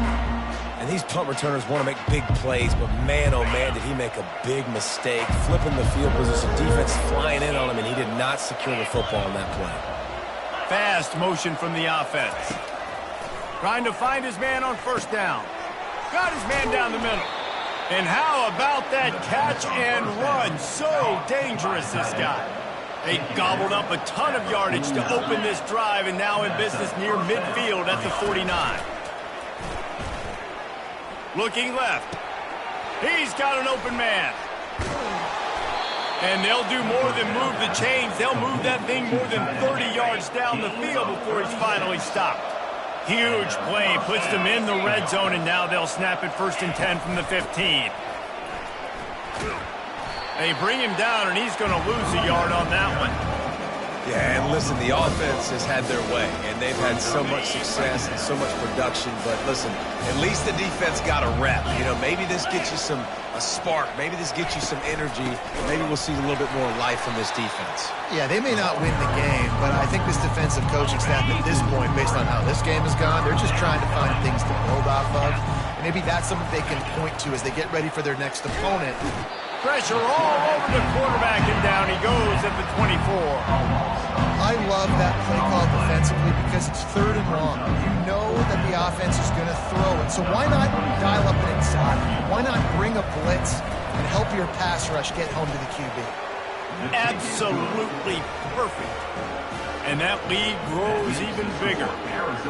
And these punt returners want to make big plays, but man, oh man, did he make a big mistake. Flipping the field position, defense flying in on him, and he did not secure the football in that play. Fast motion from the offense. Trying to find his man on first down. Got his man down the middle. And how about that catch and run? So dangerous, this guy. They gobbled up a ton of yardage to open this drive, and now in business near midfield at the 49. Looking left. He's got an open man. And they'll do more than move the chains. They'll move that thing more than 30 yards down the field before he's finally stopped. Huge play, puts them in the red zone, and now they'll snap it 1st and 10 from the 15. They bring him down, and he's going to lose a yard on that one. Yeah, and listen, the offense has had their way, and they've had so much success and so much production. But listen, at least the defense got a rep. You know, maybe this gets you a spark. Maybe this gets you some energy. Maybe we'll see a little bit more life from this defense. Yeah, they may not win the game, but I think this defensive coaching staff at this point, based on how this game has gone, they're just trying to find things to build off of. And maybe that's something they can point to as they get ready for their next opponent. Pressure all over the quarterback, and down he goes at the 24. I love that play call defensively because it's 3rd and long. You know that the offense is going to throw it. So why not dial up an inside? Why not bring a blitz and help your pass rush get home to the QB? Absolutely perfect. And that lead grows even bigger.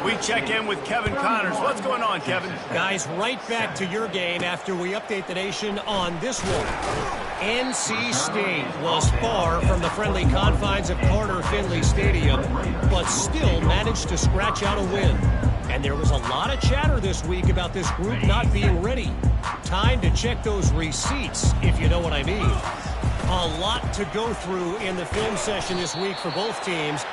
We check in with Kevin Connors. What's going on, Kevin? Guys, right back to your game after we update the nation on this one. NC State was far from the friendly confines of Carter Finley Stadium, but still managed to scratch out a win. And there was a lot of chatter this week about this group not being ready. Time to check those receipts, if you know what I mean. A lot to go through in the film session this week for both teams.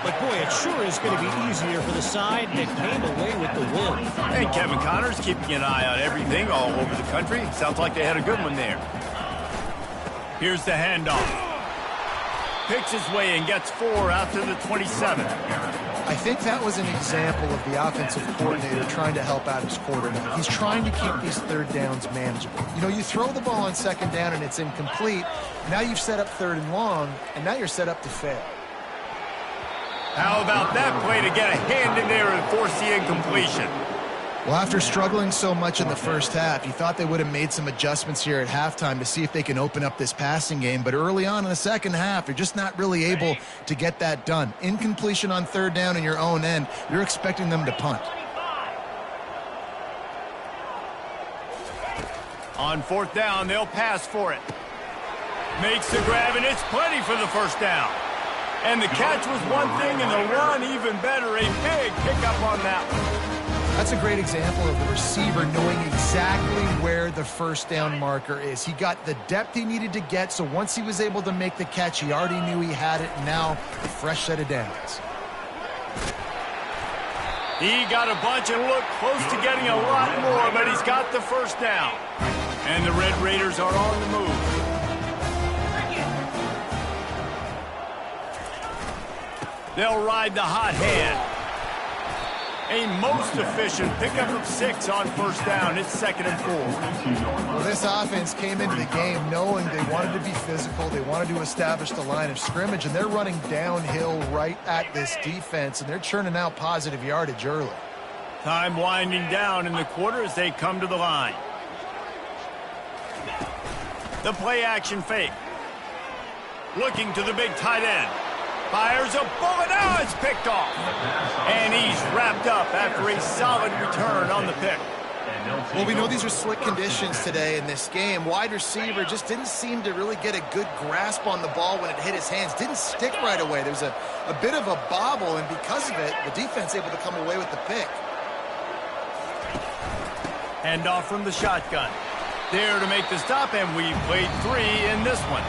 But, boy, it sure is going to be easier for the side that came away with the win. Hey, Kevin Connors keeping an eye on everything all over the country. Sounds like they had a good one there. Here's the handoff. Picks his way and gets 4 out to the 27. I think that was an example of the offensive coordinator trying to help out his quarterback. He's trying to keep these 3rd downs manageable. You know, you throw the ball on 2nd down and it's incomplete. Now you've set up 3rd and long, and now you're set up to fail. How about that play to get a hand in there and force the incompletion? Well, after struggling so much in the first half, you thought they would have made some adjustments here at halftime to see if they can open up this passing game. But early on in the second half, you're just not really able to get that done. Incompletion on 3rd down in your own end, you're expecting them to punt. On 4th down, they'll pass for it. Makes the grab, and it's plenty for the 1st down. And the catch was one thing, and the run even better. A big pickup on that one. That's a great example of the receiver knowing exactly where the 1st down marker is. He got the depth he needed to get, so once he was able to make the catch, he already knew he had it. Now, a fresh set of downs. He got a bunch and looked close to getting a lot more, but he's got the first down. And the Red Raiders are on the move. They'll ride the hot hand. A most efficient pickup of 6 on first down. It's 2nd and 4. Well, this offense came into the game knowing they wanted to be physical. They wanted to establish the line of scrimmage, and they're running downhill right at this defense, and they're churning out positive yardage early. Time winding down in the quarter as they come to the line. The play action fake. Looking to the big tight end. Fires a bullet. Now it's picked off. And he's wrapped up after a solid return on the pick. Well, we know these are slick conditions today in this game. Wide receiver just didn't seem to really get a good grasp on the ball when it hit his hands. Didn't stick right away. There was a bit of a bobble, and because of it, the defense able to come away with the pick. Hand off from the shotgun. There to make the stop, and we played 3 in this one.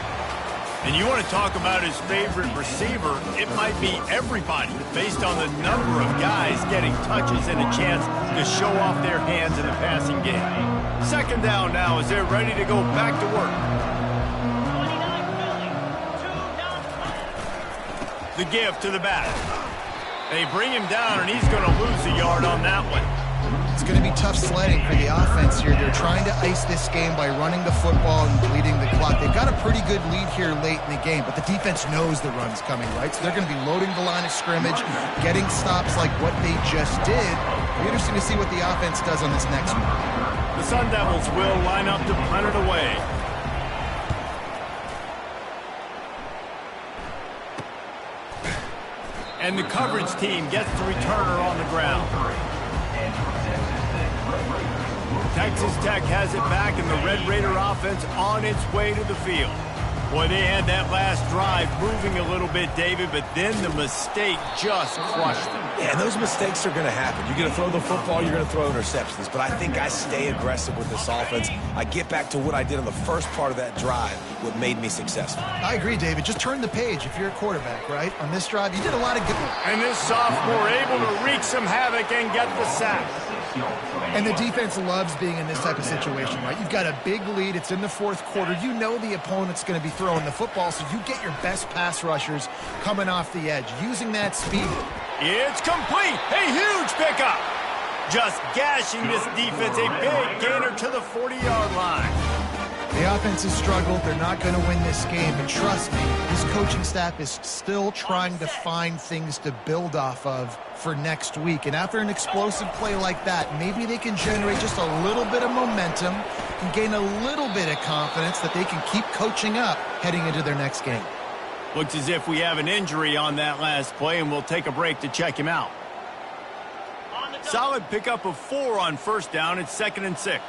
And you want to talk about his favorite receiver, it might be everybody based on the number of guys getting touches and a chance to show off their hands in the passing game. 2nd down now as they're ready to go back to work. The give to the back. They bring him down, and he's going to lose a yard on that one. It's going to be tough sledding for the offense here. They're trying to ice this game by running the football and bleeding the clock. They've got a pretty good lead here late in the game, but the defense knows the run's coming, right? So they're going to be loading the line of scrimmage, getting stops like what they just did. It'll be interesting to see what the offense does on this next one. The Sun Devils will line up to punt it away. And the coverage team gets the returner on the ground. Texas Tech has it back, and the Red Raider offense on its way to the field. Boy, they had that last drive moving a little bit, David, but then the mistake just crushed them. Yeah, and those mistakes are going to happen. You're going to throw the football, you're going to throw interceptions. But I think I stay aggressive with this offense. I get back to what I did on the first part of that drive, what made me successful. I agree, David. Just turn the page if you're a quarterback, right? On this drive, you did a lot of good. And this sophomore able to wreak some havoc and get the sack. And the defense loves being in this type of situation, right? You've got a big lead. It's in the 4th quarter. You know the opponent's going to be throwing the football, so you get your best pass rushers coming off the edge, using that speed. It's complete. A huge pickup. Just gashing this defense. A big gainer to the 40-yard line. The offense has struggled. They're not going to win this game, but trust me, this coaching staff is still trying to find things to build off of for next week. And after an explosive play like that, maybe they can generate just a little bit of momentum and gain a little bit of confidence that they can keep coaching up heading into their next game. Looks as if we have an injury on that last play, and we'll take a break to check him out. Solid pickup of 4 on first down. It's 2nd and 6.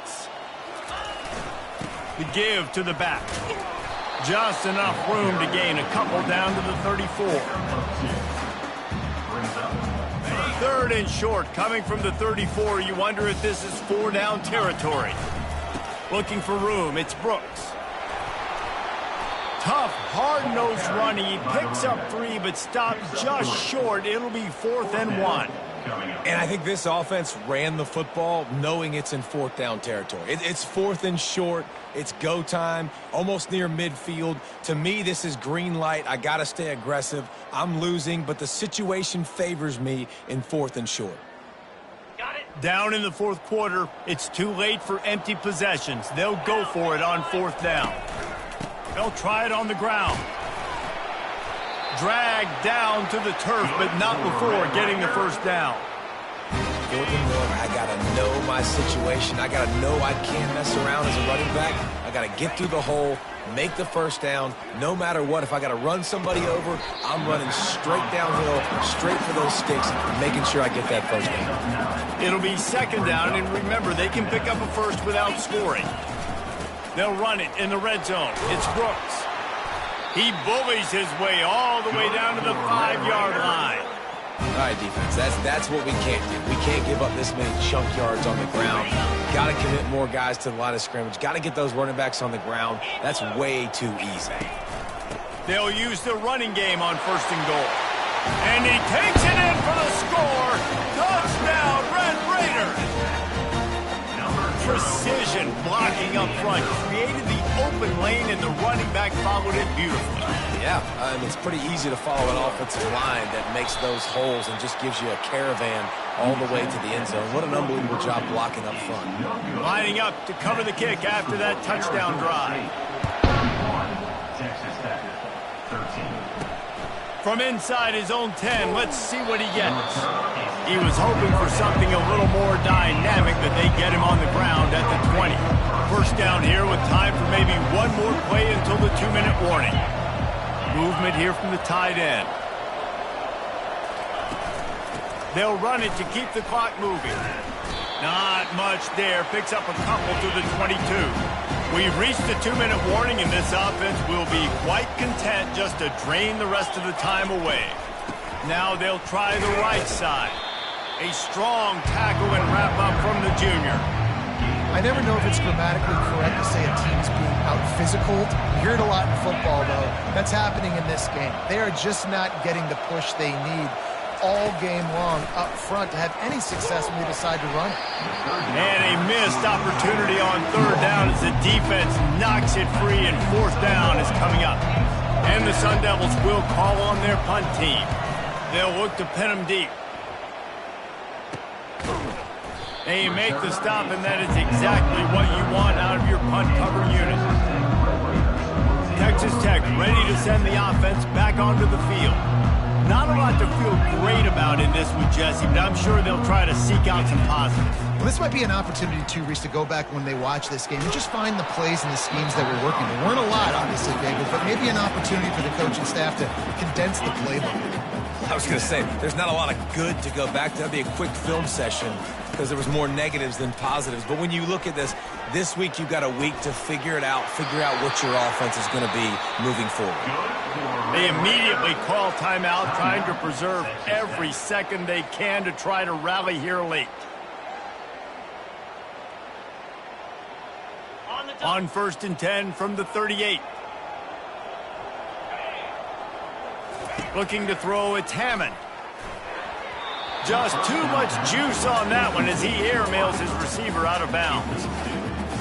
The give to the back. Just enough room to gain a couple down to the 34. 3rd and short coming from the 34. You wonder if this is 4-down territory. Looking for room. It's Brooks. Tough, hard-nosed running. He picks up 3, but stopped just short. It'll be 4th and 1. And I think this offense ran the football knowing it's in 4th down territory. It's 4th and short. It's go time, almost near midfield. To me, this is green light. I got to stay aggressive. I'm losing, but the situation favors me in 4th and short. Down in the 4th quarter, it's too late for empty possessions. They'll go for it on 4th down. They'll try it on the ground. Dragged down to the turf, but not before getting the first down. 4th and 1, I got to know my situation. I got to know I can't mess around as a running back. I got to get through the hole, make the first down. No matter what, if I got to run somebody over, I'm running straight downhill, straight for those sticks, making sure I get that first down. It'll be 2nd down, and remember, they can pick up a first without scoring. They'll run it in the red zone. It's Brooks. He bullies his way all the way down to the 5-yard line. All right, defense, that's what we can't do. We can't give up this many chunk yards on the ground. Got to commit more guys to the line of scrimmage. Got to get those running backs on the ground. That's way too easy. They'll use the running game on 1st and goal. And he takes it in for the score. Touchdown, Red Raiders. Precision blocking up front. Created the open lane, and the running back followed it beautifully. Yeah, it's pretty easy to follow an offensive line that makes those holes and just gives you a caravan all the way to the end zone. What an unbelievable job blocking up front. Lining up to cover the kick after that touchdown drive. Texas Tech, 13. From inside his own 10, let's see what he gets. He was hoping for something a little more dynamic, but they get him on the ground at the 20. First down here with time for maybe one more play until the 2-minute warning. Movement here from the tight end. They'll run it to keep the clock moving. Not much there. Picks up a couple to the 22. We've reached the 2-minute warning, and this offense will be quite content just to drain the rest of the time away. Now they'll try the right side. A strong tackle and wrap up from the junior. I never know if it's grammatically correct to say a team's being out-physicaled. You hear it a lot in football, though. That's happening in this game. They are just not getting the push they need all game long up front to have any success when they decide to run it. And a missed opportunity on third down as the defense knocks it free, and fourth down is coming up. And the Sun Devils will call on their punt team. They'll look to pin them deep. They make the stop, and that is exactly what you want out of your punt cover unit. Texas Tech ready to send the offense back onto the field. Not a lot to feel great about in this one, Jesse, but I'm sure they'll try to seek out some positives. Well, this might be an opportunity, too, Reese, to go back when they watch this game and just find the plays and the schemes that were working. There weren't a lot, obviously, David, but maybe an opportunity for the coaching staff to condense the playbook. I was going to say, there's not a lot of good to go back to. That'd be a quick film session because there was more negatives than positives. But when you look at this week you've got a week to figure it out, figure out what your offense is going to be moving forward. They immediately call timeout, trying to preserve every second they can to try to rally here late. On 1st and 10 from the 38. Looking to throw, it's Hammond. Just too much juice on that one as he airmails his receiver out of bounds.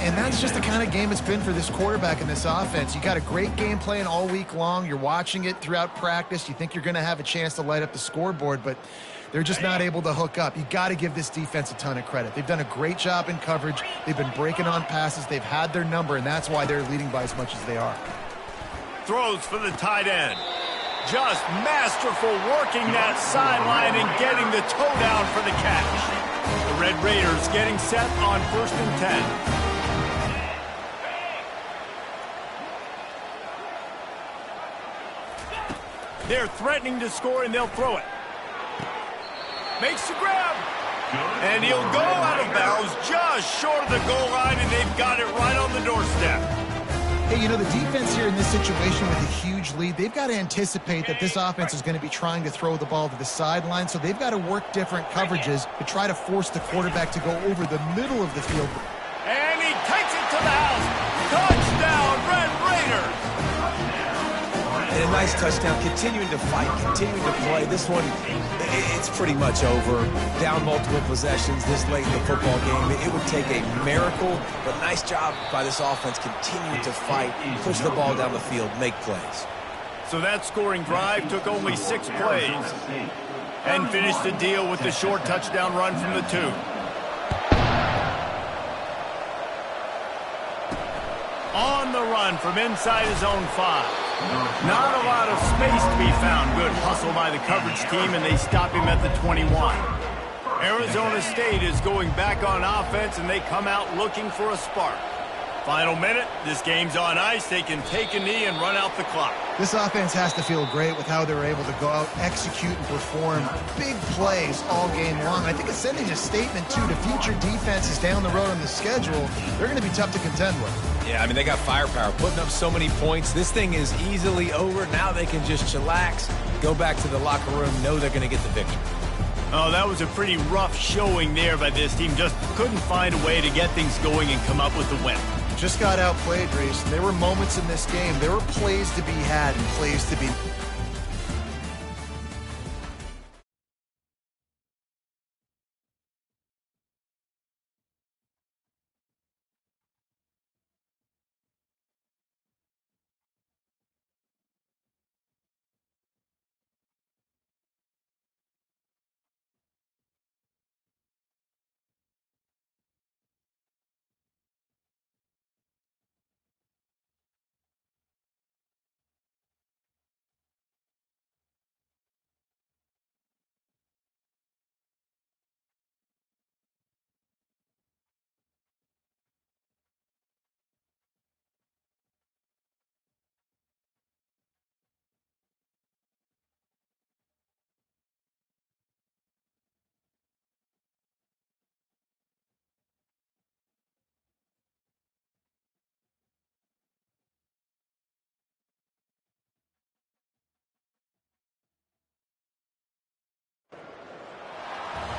And that's just the kind of game it's been for this quarterback in this offense. You got a great game plan all week long. You're watching it throughout practice. You think you're going to have a chance to light up the scoreboard, but they're just not able to hook up. You got to give this defense a ton of credit. They've done a great job in coverage. They've been breaking on passes. They've had their number, and that's why they're leading by as much as they are. Throws for the tight end. Just masterful working that sideline and getting the toe down for the catch. The Red Raiders getting set on 1st and 10. They're threatening to score, and they'll throw it. Makes the grab. And he'll go out of bounds just short of the goal line, and they've got it right on the doorstep. Hey, you know, the defense here in this situation with a huge lead, they've got to anticipate that this offense is going to be trying to throw the ball to the sideline, so they've got to work different coverages to try to force the quarterback to go over the middle of the field. And he takes it to the house. Touchdown, Red Raiders. And a nice touchdown, continuing to fight, continuing to play. This one, it's pretty much over. Down multiple possessions this late in the football game. It would take a miracle, but nice job by this offense continuing to fight, push the ball down the field, make plays. So that scoring drive took only 6 plays and finished the deal with the short touchdown run from the 2. On the run from inside his own 5. Not a lot of space to be found. Good hustle by the coverage team, and they stop him at the 21. Arizona State is going back on offense, and they come out looking for a spark. Final minute, this game's on ice. They can take a knee and run out the clock. This offense has to feel great with how they're able to go out, execute, and perform big plays all game long. I think it's sending a statement, too, to future defenses down the road on the schedule. They're going to be tough to contend with. Yeah, I mean, they got firepower, putting up so many points. This thing is easily over. Now they can just chillax, go back to the locker room, know they're going to get the victory. Oh, that was a pretty rough showing there by this team. Just couldn't find a way to get things going and come up with the win. Just got outplayed, Reese. There were moments in this game. There were plays to be had and plays to be...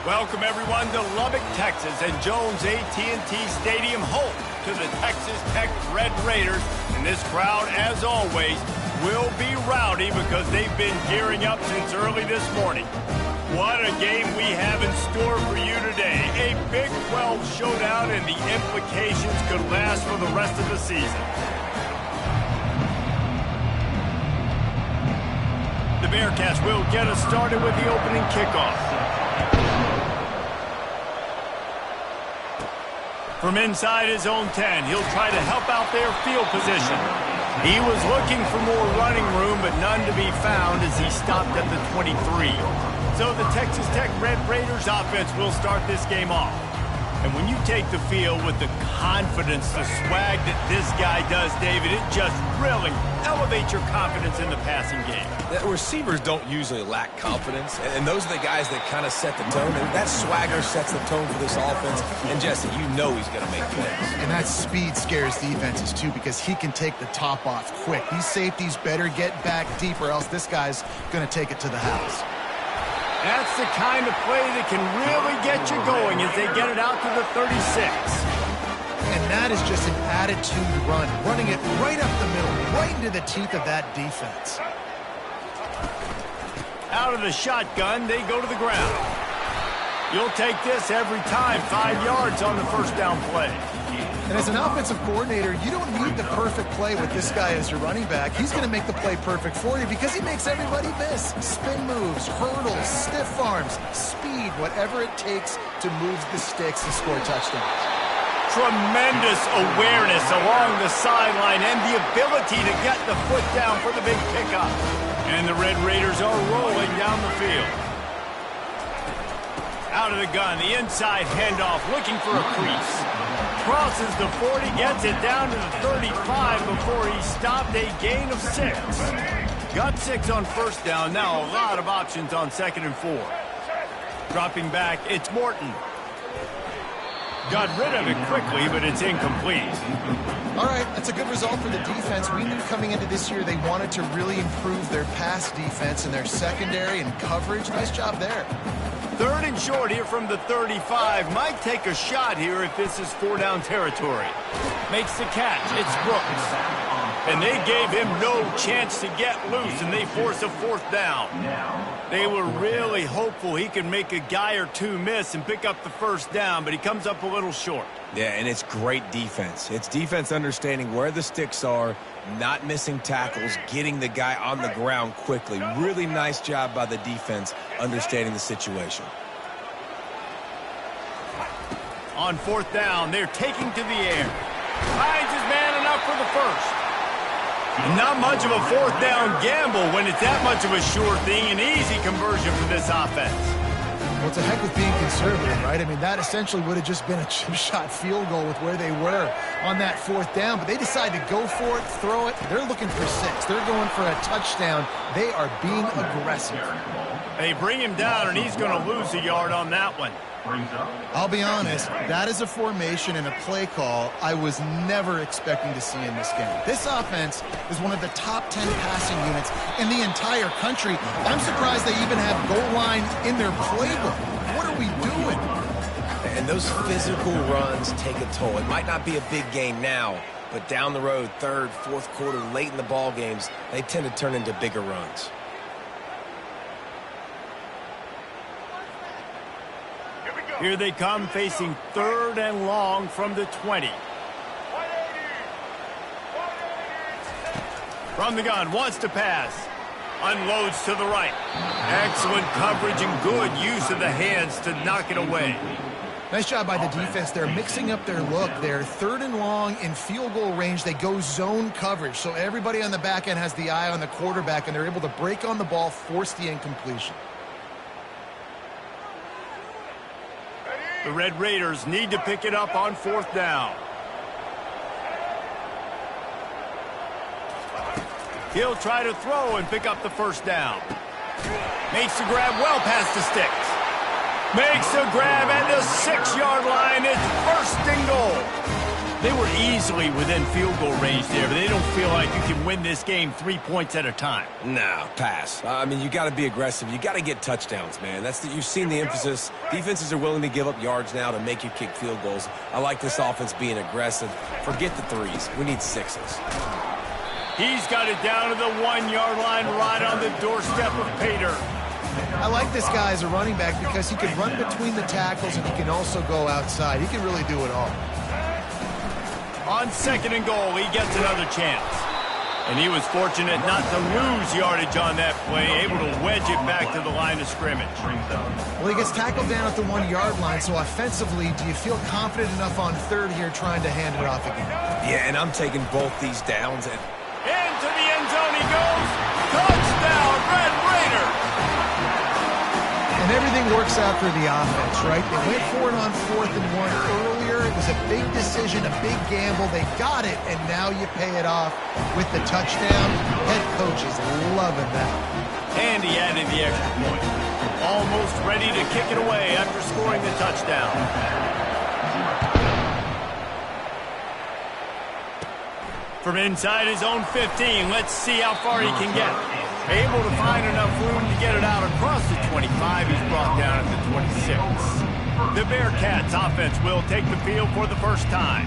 Welcome everyone to Lubbock, Texas, and Jones AT&T Stadium, home to the Texas Tech Red Raiders. And this crowd, as always, will be rowdy because they've been gearing up since early this morning. What a game we have in store for you today. A Big 12 showdown, and the implications could last for the rest of the season. The Bearcats will get us started with the opening kickoff. From inside his own 10, he'll try to help out their field position. He was looking for more running room, but none to be found as he stopped at the 23. So the Texas Tech Red Raiders offense will start this game off. And when you take the field with the confidence, the swag that this guy does, David, it just really elevates your confidence in the passing game. The receivers don't usually lack confidence, and those are the guys that kind of set the tone. And that swagger sets the tone for this offense. And, Jesse, you know he's going to make plays. And that speed scares defenses, too, because he can take the top off quick. These safeties better get back deep, or else this guy's going to take it to the house. That's the kind of play that can really get you going as they get it out to the 36. And that is just an attitude run, running it right up the middle, right into the teeth of that defense. Out of the shotgun, they go to the ground. You'll take this every time, 5 yards on the first down play. And as an offensive coordinator, you don't need the perfect play with this guy as your running back. He's going to make the play perfect for you because he makes everybody miss. Spin moves, hurdles, stiff arms, speed, whatever it takes to move the sticks and score touchdowns. Tremendous awareness along the sideline and the ability to get the foot down for the big pickup. And the Red Raiders are rolling down the field. Out of the gun, the inside handoff, looking for a crease. Crosses the 40, gets it down to the 35 before he stopped, a gain of 6. Got 6 on first down, now a lot of options on 2nd and 4. Dropping back, it's Morton. Got rid of it quickly, but it's incomplete. All right, that's a good result for the defense. We knew coming into this year they wanted to really improve their pass defense and their secondary and coverage. Nice job there. 3rd and short here from the 35. Might take a shot here if this is 4-down territory. Makes the catch. It's Brooks. And they gave him no chance to get loose, and they force a 4th down. They were really hopeful he could make a guy or two miss and pick up the 1st down, but he comes up a little short. Yeah, and it's great defense. It's defense understanding where the sticks are, not missing tackles, getting the guy on the ground quickly. Really nice job by the defense understanding the situation. On 4th down, they're taking to the air. Finds his man enough for the 1st. Not much of a 4th down gamble when it's that much of a sure thing, an easy conversion for this offense. Well, it's a heck with being conservative, right? I mean, that essentially would have just been a chip shot field goal with where they were on that 4th down, but they decided to go for it, throw it. They're looking for 6. They're going for a touchdown. They are being aggressive. They bring him down, and he's going to lose a yard on that one. I'll be honest, that is a formation and a play call I was never expecting to see in this game. This offense is one of the top 10 passing units in the entire country. I'm surprised they even have goal line in their playbook. What are we doing? And those physical runs take a toll. It might not be a big game now, but down the road, 3rd, 4th quarter, late in the ball games, they tend to turn into bigger runs. Here they come, facing 3rd and long from the 20. From the gun, wants to pass. Unloads to the right. Excellent coverage and good use of the hands to knock it away. Nice job by the defense. They're mixing up their look. They're 3rd and long in field goal range. They go zone coverage. So everybody on the back end has the eye on the quarterback, and they're able to break on the ball, force the incompletion. The Red Raiders need to pick it up on 4th down. He'll try to throw and pick up the 1st down. Makes the grab well past the sticks. Makes the grab at the 6-yard line. It's 1st and goal. They were easily within field goal range there, but they don't feel like you can win this game 3 points at a time. No, pass. I mean, you got to be aggressive. You got to get touchdowns, man. You've seen the emphasis. Defenses are willing to give up yards now to make you kick field goals. I like this offense being aggressive. Forget the threes. We need sixes. He's got it down to the 1-yard line right on the doorstep of Pater. I like this guy as a running back because he can run between the tackles and he can also go outside. He can really do it all. On 2nd and goal, he gets another chance. And he was fortunate not to lose yardage on that play, able to wedge it back to the line of scrimmage. Well, he gets tackled down at the 1-yard line, so offensively, do you feel confident enough on 3rd here trying to hand it off again? Yeah, and I'm taking both these downs. Into the end zone he goes. Touchdown, Red Raider. And everything works out for the offense, right? They went for it on 4th and 1 earlier. It was a big decision, a big gamble. They got it, and now you pay it off with the touchdown. Head coach is loving that. And he added the extra point. Almost ready to kick it away after scoring the touchdown. From inside his own 15, let's see how far he can get. Able to find enough room to get it out across the 25. He's brought down at the 26. The Bearcats offense will take the field for the first time.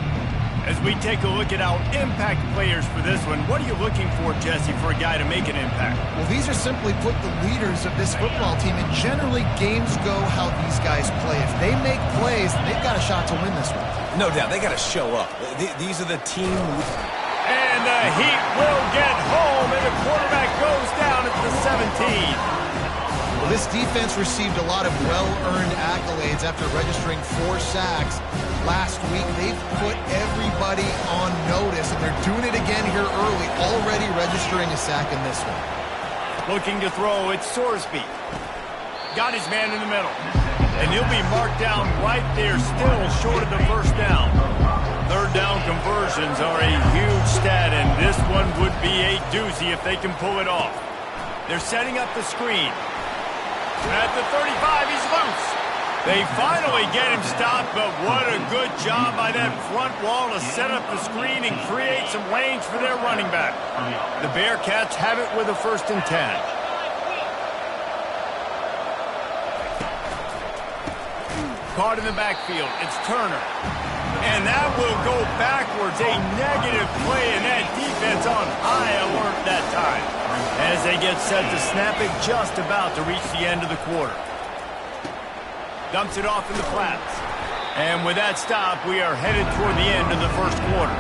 As we take a look at our impact players for this one, what are you looking for, Jesse, for a guy to make an impact? Well, these are simply put the leaders of this football team, and generally games go how these guys play. If they make plays, they've got a shot to win this one. No doubt, they got to show up. These are the team. And the Heat will get home, and the quarterback goes down at the 17. Well, this defense received a lot of well-earned accolades after registering 4 sacks last week. They've put everybody on notice, and they're doing it again here early, already registering a sack in this one. Looking to throw, it's Sorsby. Got his man in the middle. And he'll be marked down right there, still short of the first down. 3rd down conversions are a huge stat, and this one would be a doozy if they can pull it off. They're setting up the screen. At the 35, he's loose. They finally get him stopped, but what a good job by that front wall to set up the screen and create some lanes for their running back. The Bearcats have it with a 1st and 10. Caught in the backfield, it's Turner. And that will go backwards, a negative play, and that defense on high alert that time. As they get set to snap it, just about to reach the end of the quarter. Dumps it off in the flats. And with that stop, we are headed toward the end of the 1st quarter.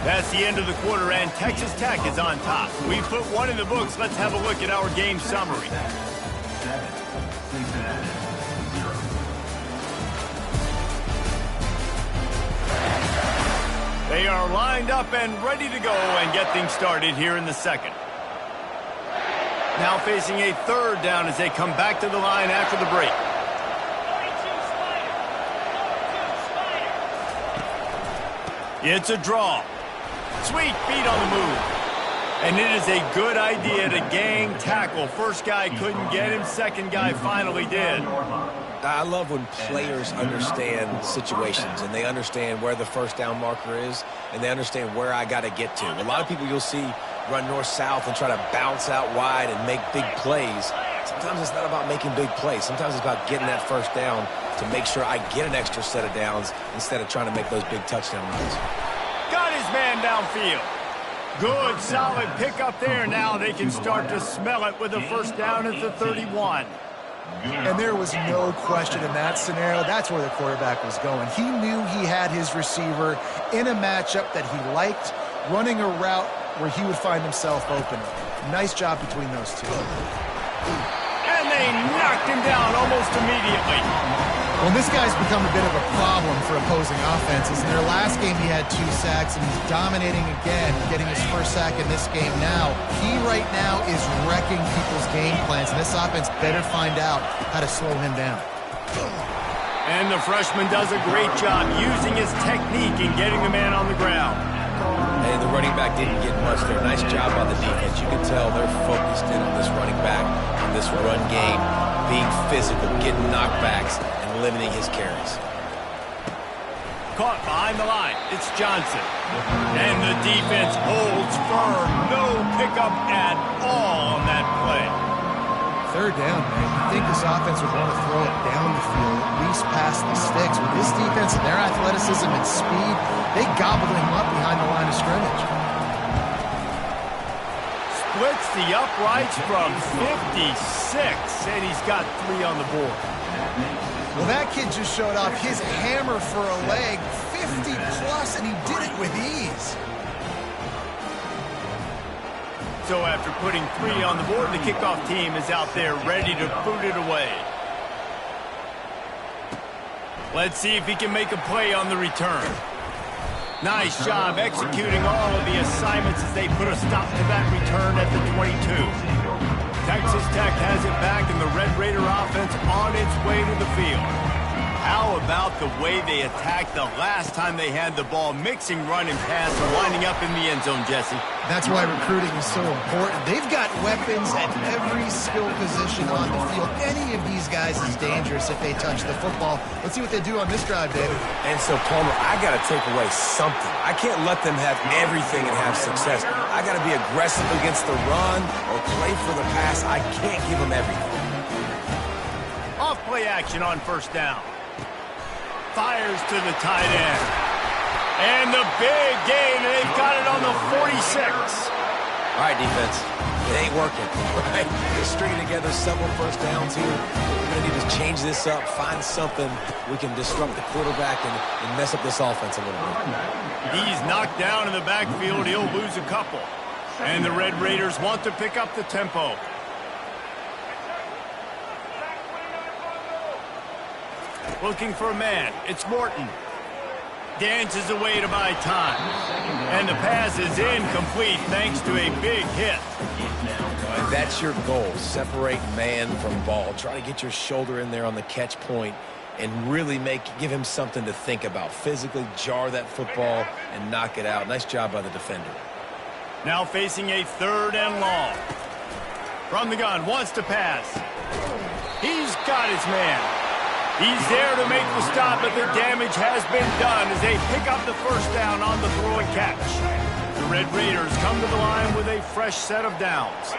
That's the end of the quarter, and Texas Tech is on top. We put one in the books. Let's have a look at our game summary. They are lined up and ready to go and get things started here in the 2nd. Now facing a 3rd down as they come back to the line after the break. It's a draw. Sweet feet on the move. And it is a good idea to gang tackle. First guy couldn't get him. 2nd guy finally did. I love when players understand situations and they understand where the 1st down marker is and they understand where I got to get to. A lot of people you'll see run north-south and try to bounce out wide and make big plays. Sometimes it's not about making big plays. Sometimes it's about getting that 1st down to make sure I get an extra set of downs instead of trying to make those big touchdown runs. Got his man downfield. Good, solid pickup there. Now they can start to smell it with a 1st down at the 31. And there was no question in that scenario. That's where the quarterback was going. He knew he had his receiver in a matchup that he liked, running a route where he would find himself open. Nice job between those two. And they knocked him down almost immediately. Well, this guy's become a bit of a problem for opposing offenses. In their last game, he had 2 sacks, and he's dominating again, getting his 1st sack in this game now. He right now is wrecking people's game plans, and this offense better find out how to slow him down. And the freshman does a great job using his technique and getting the man on the ground. And the running back didn't get much there. Nice job by the defense. You can tell they're focused in on this running back. in this run game, being physical, getting knockbacks, and limiting his carries. Caught behind the line. It's Johnson. And the defense holds firm. No pickup at all on that play. Third down, man. You think this offense would want to throw it down the field, at least past the sticks. With this defense and their athleticism and speed, they gobbled him up behind the line of scrimmage. Splits the uprights from 56, and he's got 3 on the board. Well, that kid just showed off his hammer for a leg, 50-plus, and he did it with ease. So after putting 3 on the board, the kickoff team is out there ready to boot it away. Let's see if he can make a play on the return. Nice job executing all of the assignments as they put a stop to that return at the 22. Texas Tech has it back, and the Red Raider offense on its way to the field. How about the way they attacked the last time they had the ball, mixing run and pass and lining up in the end zone, Jesse? That's why recruiting is so important. They've got weapons at every skill position on the field. Any of these guys is dangerous if they touch the football. Let's see what they do on this drive, David. And so, Palmer, I got to take away something. I can't let them have everything and have success. I got to be aggressive against the run or play for the pass. I can't give them everything. Off play action on first down. Fires to the tight end. And the big gain, and they've got it on the 46. All right, defense. It ain't working, right? They're stringing together several first downs here. We're going to need to change this up, find something we can disrupt the quarterback and mess up this offense a little bit. He's knocked down in the backfield. He'll lose a couple. And the Red Raiders want to pick up the tempo. Looking for a man. It's Morton. Dances away to buy time. And the pass is incomplete thanks to a big hit. And that's your goal. Separate man from ball. Try to get your shoulder in there on the catch point and really give him something to think about. Physically jar that football and knock it out. Nice job by the defender. Now facing a 3rd and long. From the gun, wants to pass. He's got his man. He's there to make the stop, but the damage has been done as they pick up the first down on the throw and catch. The Red Raiders come to the line with a fresh set of downs.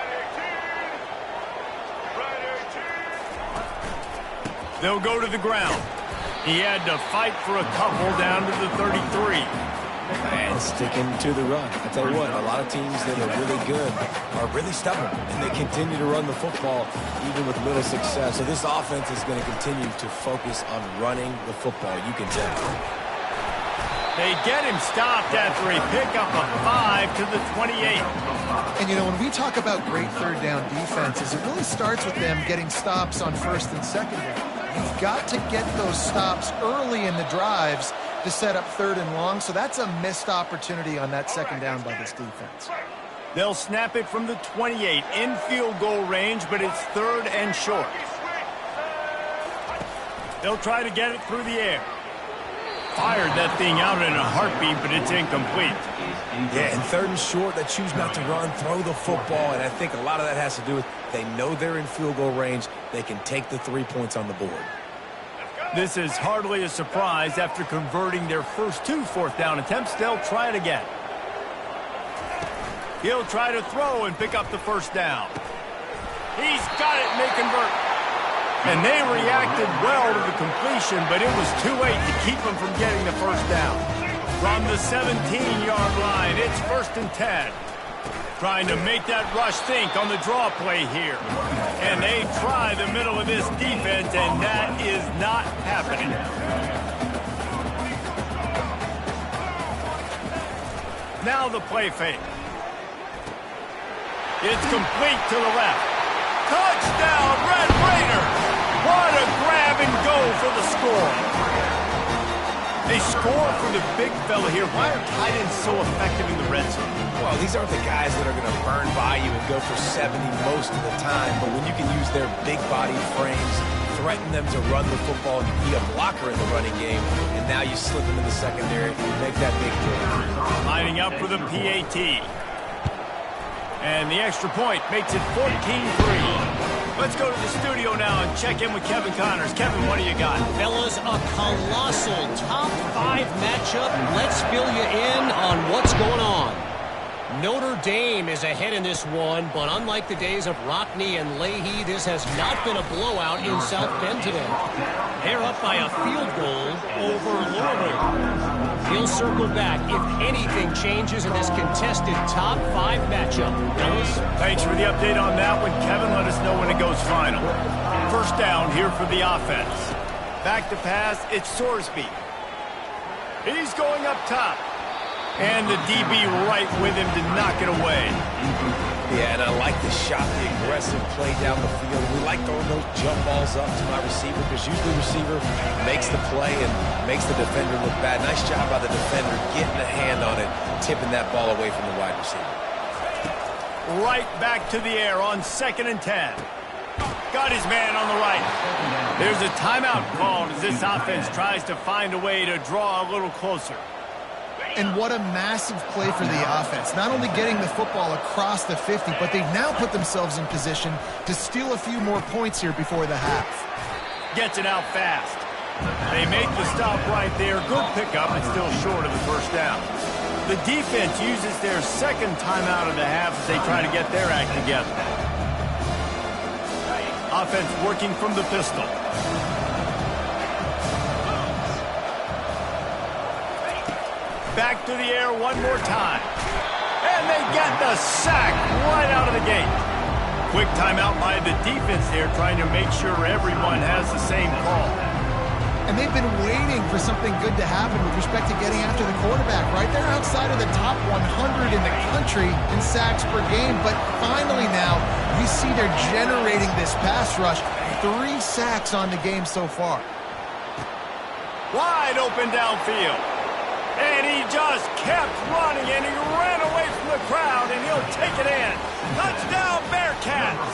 They'll go to the ground. He had to fight for a couple down to the 33. And sticking to the run. I tell you what, a lot of teams that are really good are really stubborn, and they continue to run the football even with little success. So this offense is going to continue to focus on running the football. You can tell. They get him stopped after a pickup of 5 to the 28. And, you know, when we talk about great third down defenses, it really starts with them getting stops on first and second down. You've got to get those stops early in the drives to set up 3rd and long, so that's a missed opportunity on that second down by this defense. They'll snap it from the 28 in field goal range, but it's 3rd and short. They'll try to get it through the air. Fired that thing out in a heartbeat, but it's incomplete. Yeah, and 3rd and short, they choose not to run, throw the football, and I think a lot of that has to do with they know they're in field goal range. They can take the 3 points on the board. This is hardly a surprise. After converting their first 2 4th down attempts, they'll try it again. He'll try to throw and pick up the first down. He's got it, and they convert. And they reacted well to the completion, but it was too late to keep them from getting the first down. From the 17-yard line, it's 1st and 10. Trying to make that rush think on the draw play here. And they try the middle of this defense, and that is not happening. Now the play fake. It's complete to the left. Touchdown, Red Raiders! What a grab and go for the score. They score for the big fella here. Why are tight ends so effective in the red zone? Well, these aren't the guys that are going to burn by you and go for 70 most of the time, but when you can use their big body frames, threaten them to run the football, and be a blocker in the running game, and now you slip them in the secondary and make that big play. Lining up for the PAT. And the extra point makes it 14-3. Let's go to the studio now and check in with Kevin Connors. Kevin, what do you got? Fellas, a colossal top 5 matchup. Let's fill you in on what's going on. Notre Dame is ahead in this one, but unlike the days of Rockne and Leahy, this has not been a blowout in South Bend today. They're up by a field goal over Louisville. He'll circle back if anything changes in this contested top 5 matchup. Fellas? Thanks for the update on that one, Kevin. Let us know when it goes final. First down here for the offense. Back to pass, it's Sorsby. He's going up top. And the DB right with him to knock it away. Yeah, and I like the shot, the aggressive play down the field. We like throwing those jump balls up to my receiver because usually the receiver makes the play and makes the defender look bad. Nice job by the defender getting a hand on it, tipping that ball away from the wide receiver. Right back to the air on 2nd and 10. Got his man on the right. There's a timeout called as this offense tries to find a way to draw a little closer. And what a massive play for the offense. Not only getting the football across the 50, but they've now put themselves in position to steal a few more points here before the half. Gets it out fast. They make the stop right there. Good pickup, and still short of the first down. The defense uses their second timeout of the half as they try to get their act together. Offense working from the pistol. Back to the air one more time. And they get the sack right out of the gate. Quick timeout by the defense there, trying to make sure everyone has the same call. And they've been waiting for something good to happen with respect to getting after the quarterback, right? They're outside of the top 100 in the country in sacks per game. But finally now, you see they're generating this pass rush. 3 sacks on the game so far. Wide open downfield. And he just kept running, and he ran away from the crowd, and he'll take it in. Touchdown, Bearcats!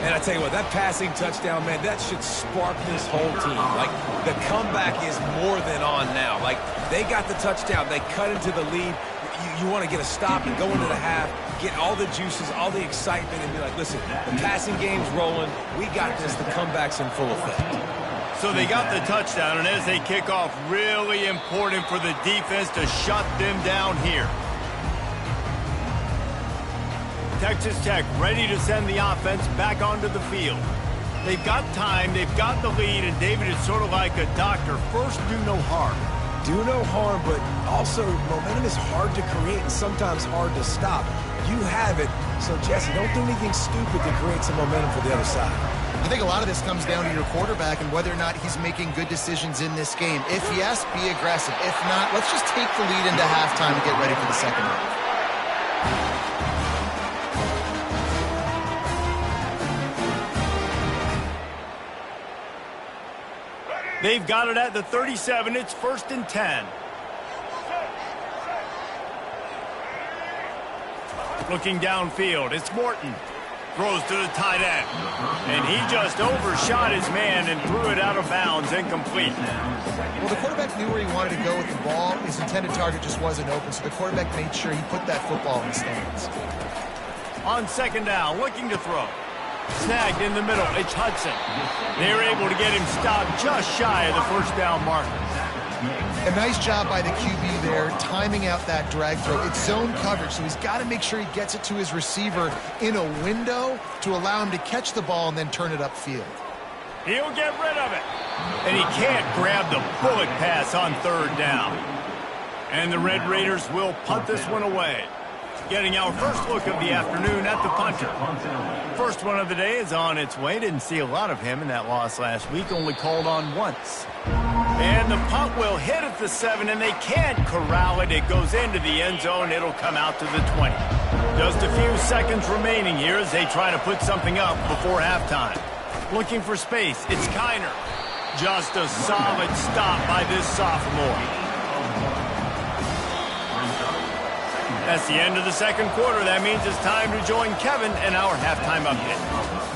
And I tell you what, that passing touchdown, man, that should spark this whole team. Like, the comeback is more than on now. Like, they got the touchdown. They cut into the lead. You want to get a stop and go into the half, get all the juices, all the excitement, and be like, listen, the passing game's rolling. We got this. The comeback's in full effect. So they got the touchdown, and as they kick off, really important for the defense to shut them down here. Texas Tech ready to send the offense back onto the field. They've got time, they've got the lead, and David is sort of like a doctor. First, do no harm. Do no harm, but also momentum is hard to create and sometimes hard to stop. You have it, so Jesse, don't do anything stupid to create some momentum for the other side. I think a lot of this comes down to your quarterback and whether or not he's making good decisions in this game. If yes, be aggressive. If not, let's just take the lead into halftime and get ready for the second half. They've got it at the 37. It's 1st and 10. Looking downfield, it's Morton. Throws to the tight end. And he just overshot his man and threw it out of bounds, incomplete. Well, the quarterback knew where he wanted to go with the ball. His intended target just wasn't open, so the quarterback made sure he put that football in the stands. On 2nd down, looking to throw. Snagged in the middle, it's Hudson. They're able to get him stopped just shy of the first down marker. A nice job by the QB there, timing out that drag throw. It's zone coverage, so he's got to make sure he gets it to his receiver in a window to allow him to catch the ball and then turn it upfield. He'll get rid of it. And he can't grab the bullet pass on 3rd down. And the Red Raiders will punt this one away. Getting our first look of the afternoon at the punter. First one of the day is on its way. Didn't see a lot of him in that loss last week. Only called on once. And the punt will hit at the 7, and they can't corral it. It goes into the end zone. It'll come out to the 20. Just a few seconds remaining here as they try to put something up before halftime. Looking for space. It's Kiner. Just a solid stop by this sophomore. That's the end of the second quarter. That means it's time to join Kevin in our halftime update.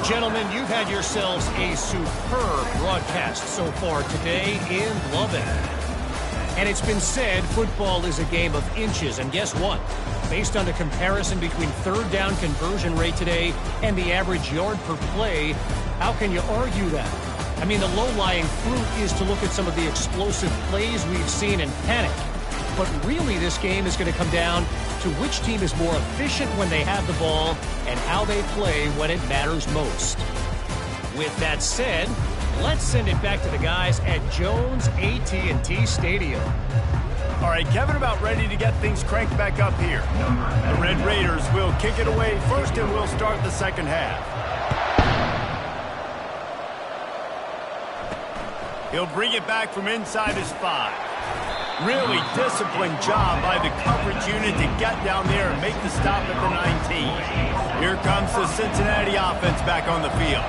Gentlemen, you've had yourselves a superb broadcast so far today in Lubbock. And it's been said football is a game of inches. And guess what? Based on the comparison between third down conversion rate today and the average yard per play, how can you argue that? I mean, the low-lying fruit is to look at some of the explosive plays we've seen and panic. But really, this game is going to come down to which team is more efficient when they have the ball and how they play when it matters most. With that said, let's send it back to the guys at Jones AT&T Stadium. All right, Kevin, about ready to get things cranked back up here. The Red Raiders will kick it away first, and we'll start the second half. He'll bring it back from inside his 5. Really disciplined job by the coverage unit to get down there and make the stop at the 19. Here comes the Cincinnati offense back on the field.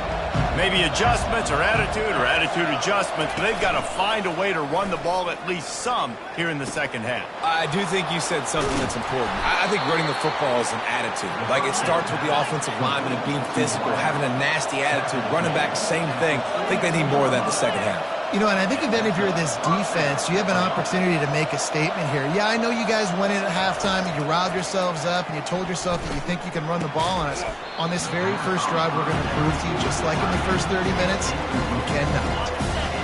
Maybe adjustments or attitude adjustments, but they've got to find a way to run the ball at least some here in the second half. I do think you said something that's important. I think running the football is an attitude. Like, it starts with the offensive lineman and being physical, having a nasty attitude. Running back, same thing. I think they need more of that in the second half. You know, and I think if you're this defense, you have an opportunity to make a statement here. Yeah, I know you guys went in at halftime and you riled yourselves up and you told yourself that you think you can run the ball on us. On this very first drive, we're going to prove to you, just like in the first 30 minutes, you cannot.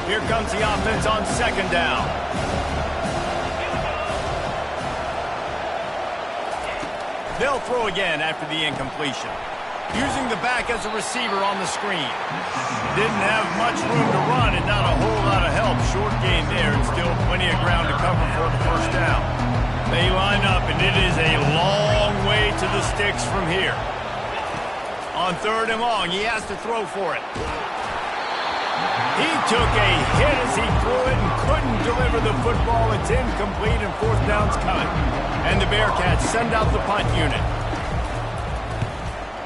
Here comes the offense on second down. They'll throw again after the incompletion. Using the back as a receiver on the screen. Didn't have much room to run and not a whole lot of help. Short gain there and still plenty of ground to cover for the first down. They line up and it is a long way to the sticks from here. On third and long, he has to throw for it. He took a hit as he threw it and couldn't deliver the football. It's incomplete and fourth down's coming. And the Bearcats send out the punt unit.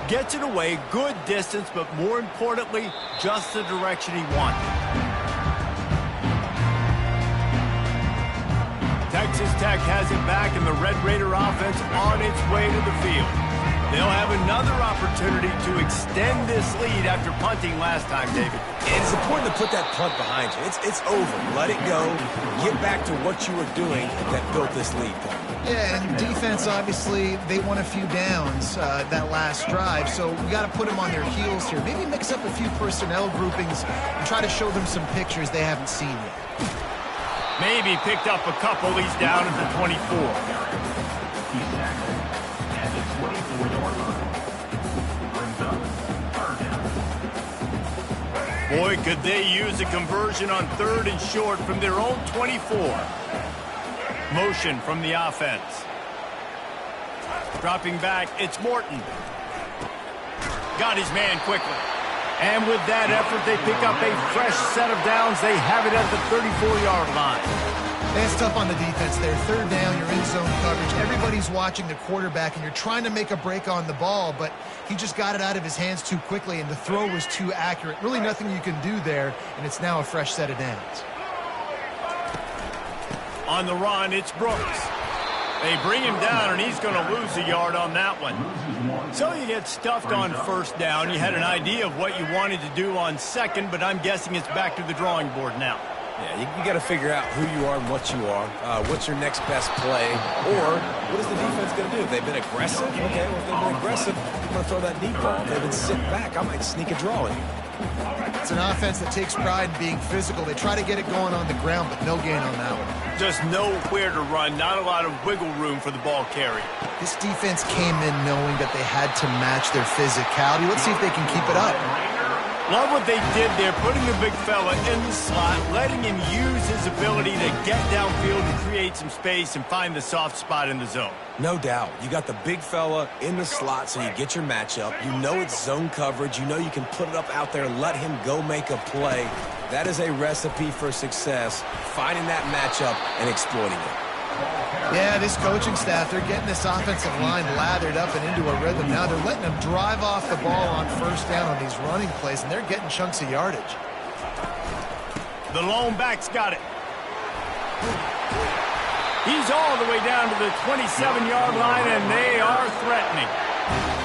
Gets it away, good distance, but more importantly, just the direction he wanted. Texas Tech has it back, and the Red Raider offense on its way to the field. They'll have another opportunity to extend this lead after punting last time, David. It's important to put that punt behind you. It's over. Let it go. Get back to what you were doing that built this lead. Yeah, and defense, obviously, they won a few downs that last drive, so we got to put them on their heels here. Maybe mix up a few personnel groupings and try to show them some pictures they haven't seen yet. Maybe picked up a couple. He's down at the 24. Boy, could they use a conversion on third and short from their own 24. Motion from the offense. Dropping back, it's Morton. Got his man quickly. And with that effort, they pick up a fresh set of downs. They have it at the 34-yard line. That's tough on the defense there. Third down, you're in zone coverage. Everybody's watching the quarterback, and you're trying to make a break on the ball, but he just got it out of his hands too quickly, and the throw was too accurate. Really nothing you can do there, and it's now a fresh set of downs. On the run, it's Brooks. They bring him down, and he's going to lose a yard on that one. So you get stuffed on first down. You had an idea of what you wanted to do on second, but I'm guessing it's back to the drawing board now. Yeah, you got to figure out who you are and what you are. What's your next best play? Or what is the defense going to do? If they've been aggressive, okay, well, if they've been aggressive, I'm going to throw that deep ball. If they've been sitting back, I might sneak a draw in. It's an offense that takes pride in being physical. They try to get it going on the ground, but no gain on that one. Just nowhere to run, not a lot of wiggle room for the ball carrier. This defense came in knowing that they had to match their physicality. Let's see if they can keep it up. Love what they did there, putting the big fella in the slot, letting him use his ability to get downfield and create some space and find the soft spot in the zone. No doubt. You got the big fella in the slot so you get your matchup. You know it's zone coverage. You know you can put it up out there and let him go make a play. That is a recipe for success, finding that matchup and exploiting it. Yeah, this coaching staff, they're getting this offensive line lathered up and into a rhythm now. They're letting them drive off the ball on first down on these running plays, and they're getting chunks of yardage. The lone back's got it. He's all the way down to the 27-yard line, and they are threatening.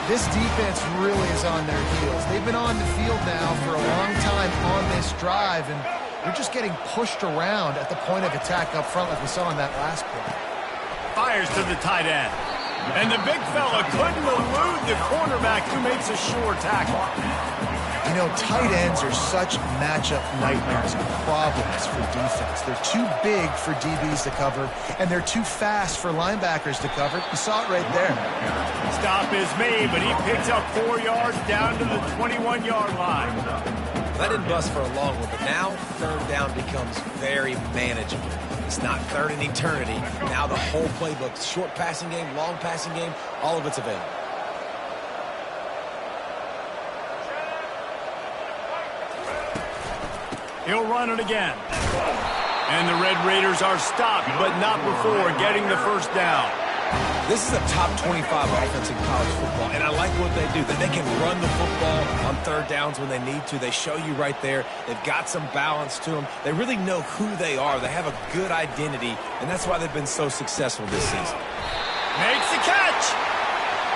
This defense really is on their heels. They've been on the field now for a long time on this drive, and You're just getting pushed around at the point of attack up front like we saw in that last play. Fires to the tight end. And the big fella couldn't elude the cornerback who makes a sure tackle. You know, tight ends are such matchup nightmares and problems for defense. They're too big for DBs to cover, and they're too fast for linebackers to cover. You saw it right there. Stop is made, but he picks up 4 yards down to the 21-yard line. That didn't bust for a long one, but now third down becomes very manageable. It's not third in eternity. Now the whole playbook, short passing game, long passing game, all of it's available. He'll run it again. And the Red Raiders are stopped, but not before getting the first down. This is a top 25 offense in college football, and I like what they do. That they can run the football on third downs when they need to. They show you right there. They've got some balance to them. They really know who they are. They have a good identity, and that's why they've been so successful this season. Makes the catch!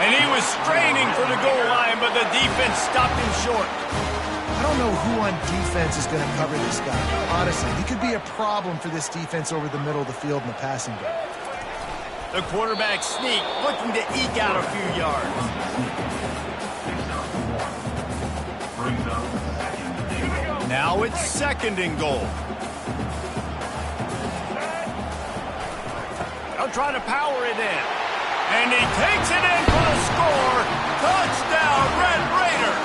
And he was straining for the goal line, but the defense stopped him short. I don't know who on defense is going to cover this guy. Honestly, he could be a problem for this defense over the middle of the field in the passing game. The quarterback sneak, looking to eke out a few yards. Now it's second and goal. They'll try to power it in. And he takes it in for the score. Touchdown, Red Raiders!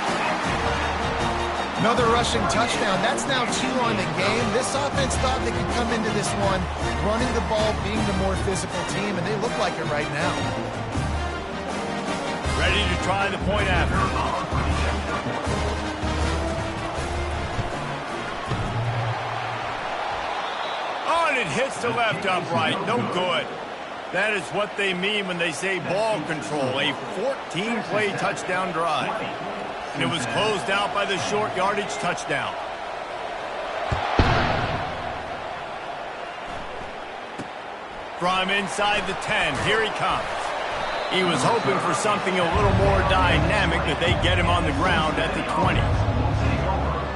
Another rushing touchdown. That's now 2 on the game. This offense thought they could come into this one running the ball, being the more physical team, and they look like it right now. Ready to try the point after. Oh, and it hits the left upright. No good. That is what they mean when they say ball control. A 14-play touchdown drive. And it was closed out by the short yardage touchdown. From inside the 10, here he comes. He was hoping for something a little more dynamic, but they get him on the ground at the 20.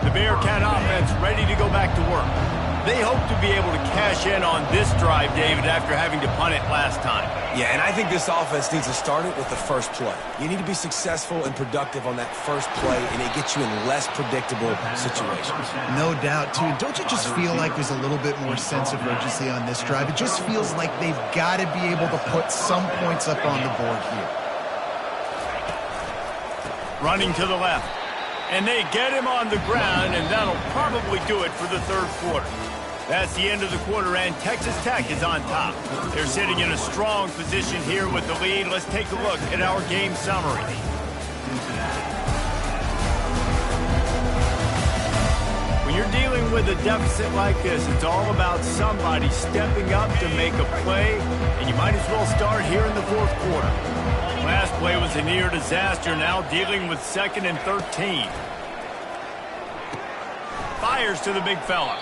The Bearcat offense ready to go back to work. They hope to be able to cash in on this drive, David, after having to punt it last time. Yeah, and I think this offense needs to start it with the first play. You need to be successful and productive on that first play, and it gets you in less predictable situations. No doubt, too. Don't you just feel like there's a little bit more sense of urgency on this drive? It just feels like they've got to be able to put some points up on the board here. Running to the left. And they get him on the ground, and that'll probably do it for the third quarter. That's the end of the quarter, and Texas Tech is on top. They're sitting in a strong position here with the lead. Let's take a look at our game summary. When you're dealing with a deficit like this, it's all about somebody stepping up to make a play, and you might as well start here in the fourth quarter. Last play was a near disaster, now dealing with 2nd and 13. Fires to the big fella.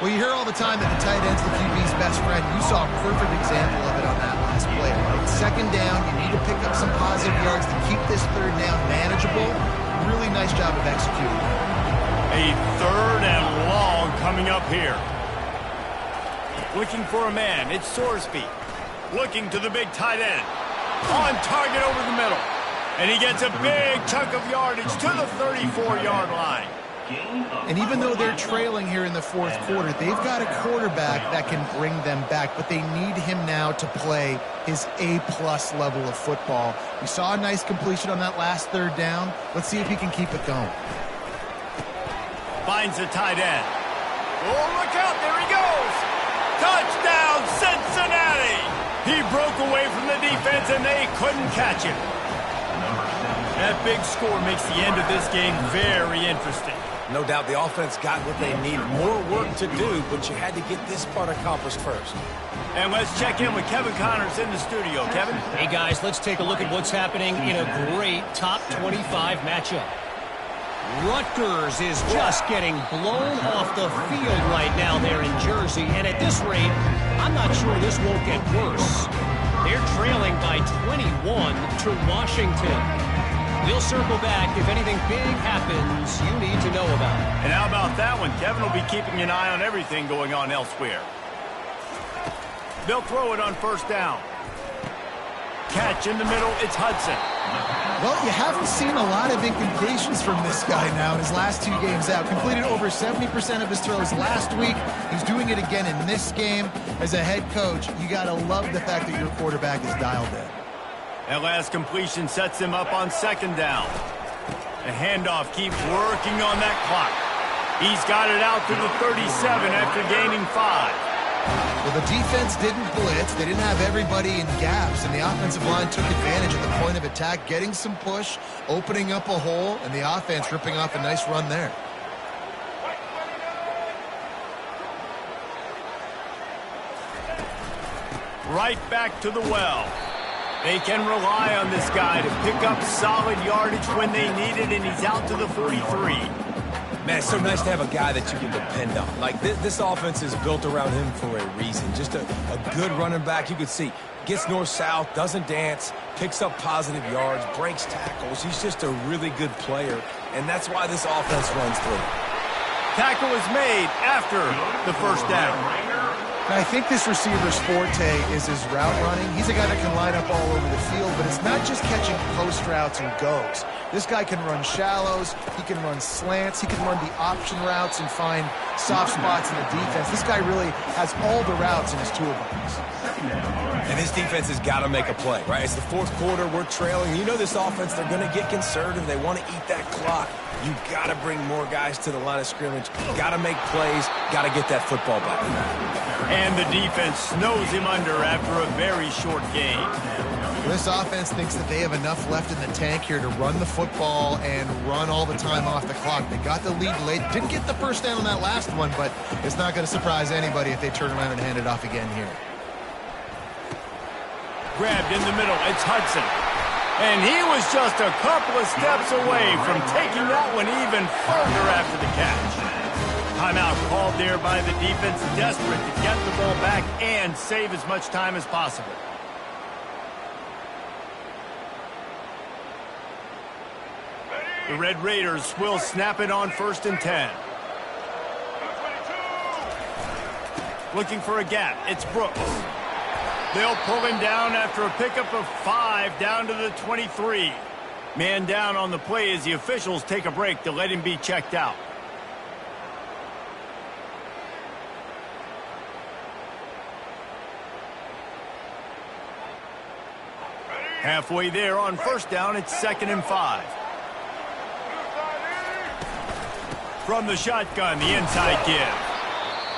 Well, you hear all the time that the tight end's the QB's best friend. You saw a perfect example of it on that last play. Right? 2nd down, you need to pick up some positive yards to keep this 3rd down manageable. Really nice job of executing. A 3rd and long coming up here. Looking for a man, it's Sorsby. Looking to the big tight end. On target over the middle. And he gets a big chunk of yardage to the 34-yard line. And even though they're trailing here in the fourth quarter, they've got a quarterback that can bring them back, but they need him now to play his A-plus level of football. We saw a nice completion on that last 3rd down. Let's see if he can keep it going. Finds the tight end. Oh, look out, there he goes! Touchdown, Cincinnati! He broke away from the defense, and they couldn't catch him. That big score makes the end of this game very interesting. No doubt the offense got what they needed. More work to do, but you had to get this part accomplished first. And let's check in with Kevin Connors in the studio. Kevin? Hey, guys, let's take a look at what's happening in a great top 25 matchup. Rutgers is just getting blown off the field right now there in Jersey. And at this rate, I'm not sure this won't get worse. They're trailing by 21 to Washington. We'll circle back if anything big happens you need to know about. And how about that one? Kevin will be keeping an eye on everything going on elsewhere. They'll throw it on first down. Catch in the middle, it's Hudson. Well, you haven't seen a lot of incompletions from this guy now in his last 2 games out. Completed over 70% of his throws last week. He's doing it again in this game. As a head coach, you got to love the fact that your quarterback is dialed in. That last completion sets him up on second down. The handoff keeps working on that clock. He's got it out to the 37 after gaining 5. Well, the defense didn't blitz. They didn't have everybody in gaps, and the offensive line took advantage of the point of attack, getting some push, opening up a hole, and the offense ripping off a nice run there. Right back to the well. They can rely on this guy to pick up solid yardage when they need it, and he's out to the 43. Man, it's so nice to have a guy that you can depend on. Like, this offense is built around him for a reason. Just a good running back. You can see, gets north-south, doesn't dance, picks up positive yards, breaks tackles. He's just a really good player, and that's why this offense runs through. Tackle is made after the first down. I think this receiver's forte is his route running. He's a guy that can line up all over the field, but it's not just catching post routes and goes. This guy can run shallows, he can run slants, he can run the option routes and find soft spots in the defense. This guy really has all the routes in his toolbox. And this defense has got to make a play, right? It's the 4th quarter, we're trailing. You know this offense, they're going to get conservative. They want to eat that clock. You got to bring more guys to the line of scrimmage. Got to make plays. Got to get that football back. And the defense snows him under after a very short game. This offense thinks that they have enough left in the tank here to run the football and run all the time off the clock. They got the lead late. Didn't get the first down on that last one, but it's not going to surprise anybody if they turn around and hand it off again here. Grabbed in the middle, it's Hudson. And he was just a couple of steps away from taking that one even further after the catch. Timeout called there by the defense, desperate to get the ball back and save as much time as possible. The Red Raiders will snap it on 1st and 10. Looking for a gap, it's Brooks. They'll pull him down after a pickup of 5 down to the 23. Man down on the play as the officials take a break to let him be checked out. Halfway there on first down, it's 2nd and 5. From the shotgun, the inside give.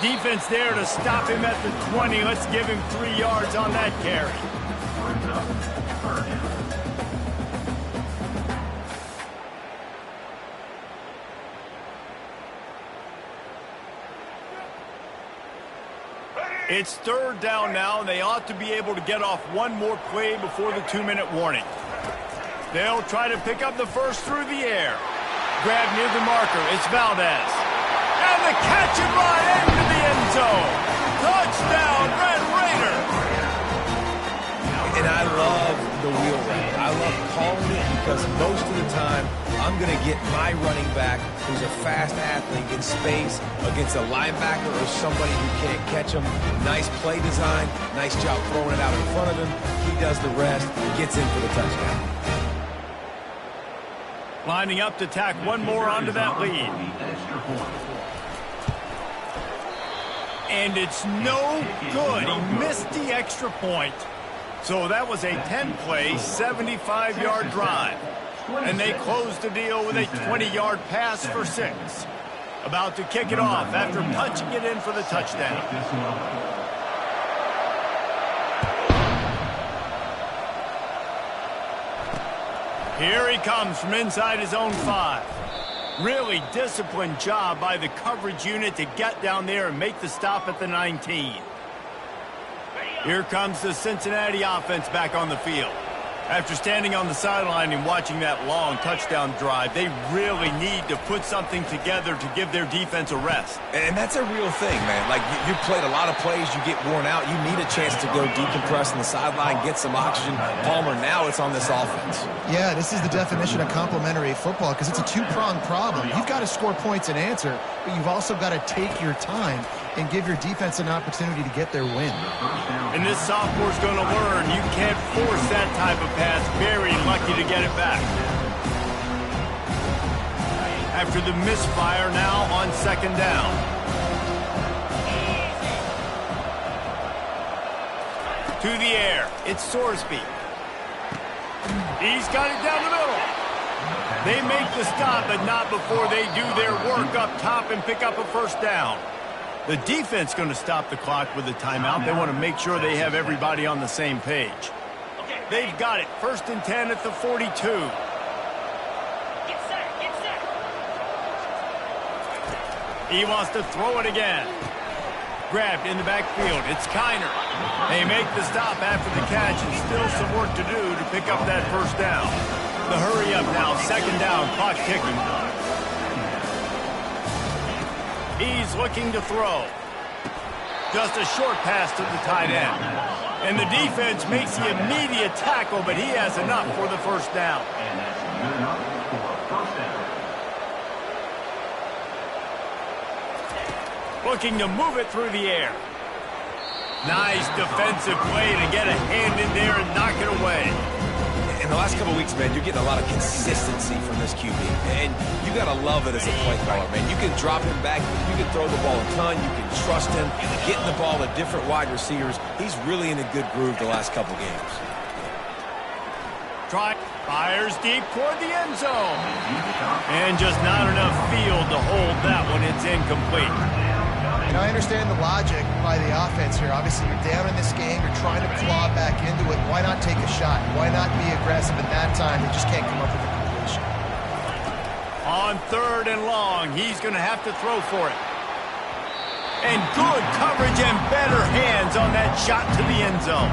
Defense there to stop him at the 20. Let's give him 3 yards on that carry. It's 3rd down now, and they ought to be able to get off one more play before the 2-minute warning. They'll try to pick up the first through the air. Grab near the marker, it's Valdez. And the catch and run into the end zone. Touchdown, Red Raider. And I love the wheel route. I love calling it because most of the time I'm going to get my running back who's a fast athlete in space against a linebacker or somebody who can't catch him. Nice play design. Nice job throwing it out in front of him. He does the rest. Gets in for the touchdown. Lining up to tack one more onto that lead. And it's no good. He missed the extra point. So that was a 10-play, 75-yard drive. And they closed the deal with a 20-yard pass for 6. About to kick it off after punching it in for the touchdown. Here he comes from inside his own 5. Really disciplined job by the coverage unit to get down there and make the stop at the 19. Here comes the Cincinnati offense back on the field. After standing on the sideline and watching that long touchdown drive, they really need to put something together to give their defense a rest. And that's a real thing, man. Like, you played a lot of plays, you get worn out, you need a chance to go decompress on the sideline, get some oxygen. Palmer, now it's on this offense. Yeah, this is the definition of complementary football because it's a two-pronged problem. You've got to score points and answer, but you've also got to take your time and give your defense an opportunity to get their win. And this sophomore's going to learn you can't force that type of pass. Very lucky to get it back. After the misfire, now on second down. To the air, it's Sorsby. He's got it down the middle. They make the stop, but not before they do their work up top and pick up a first down. The defense going to stop the clock with a timeout. They want to make sure they have everybody on the same page. They've got it. 1st and 10 at the 42. Get set, get set. He wants to throw it again. Grabbed in the backfield. It's Kiner. They make the stop after the catch and still some work to do to pick up that first down. The hurry up now. 2nd down. Clock ticking. He's looking to throw. Just a short pass to the tight end. And the defense makes the immediate tackle, but he has enough for the first down. Looking to move it through the air. Nice defensive play to get a hand in there and knock it away. In the last couple of weeks, man, you're getting a lot of consistency from this QB. And you got to love it as a play caller, man. You can drop him back. You can throw the ball a ton. You can trust him. Getting the ball to different wide receivers. He's really in a good groove the last couple games. Fires deep toward the end zone. And just not enough field to hold that one. It's incomplete. Now, I understand the logic by the offense here. Obviously, you're down in this game. You're trying to claw back into it. Why not take a shot? Why not be aggressive at that time? They just can't come up with a completion. On 3rd and long, he's going to have to throw for it. And good coverage and better hands on that shot to the end zone.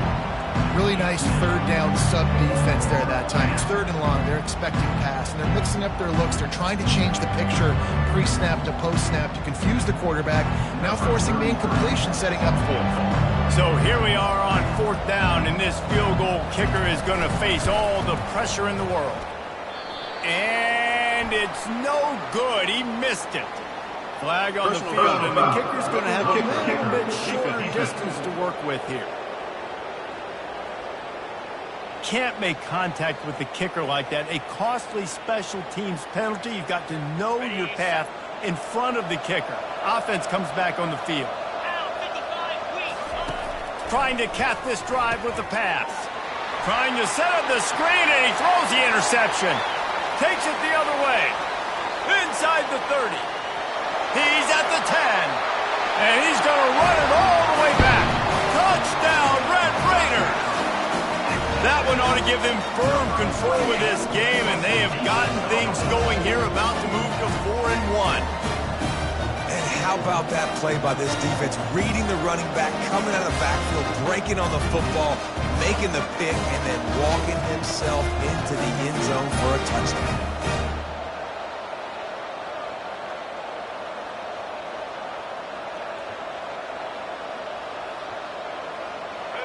Really nice 3rd down sub-defense there that time. It's 3rd and long. They're expecting pass, and they're mixing up their looks. They're trying to change the picture pre-snap to post-snap to confuse the quarterback, now forcing the incompletion, setting up 4th. So here we are on 4th down, and this field goal kicker is going to face all the pressure in the world. And it's no good. He missed it. Flag on the field, and the kicker's going to have a little bit shorter distance to work with here. Can't make contact with the kicker like that. A costly special teams penalty. You've got to know your path in front of the kicker. Offense comes back on the field. Trying to cap this drive with the pass. Trying to set up the screen, and he throws the interception. Takes it the other way. Inside the 30. He's at the 10. And he's going to run it all the way back. Touchdown, Red Raiders. That one ought to give them firm control of this game, and they have gotten things going here, about to move to 4-1. And how about that play by this defense? Reading the running back, coming out of the backfield, breaking on the football, making the pick, and then walking himself into the end zone for a touchdown.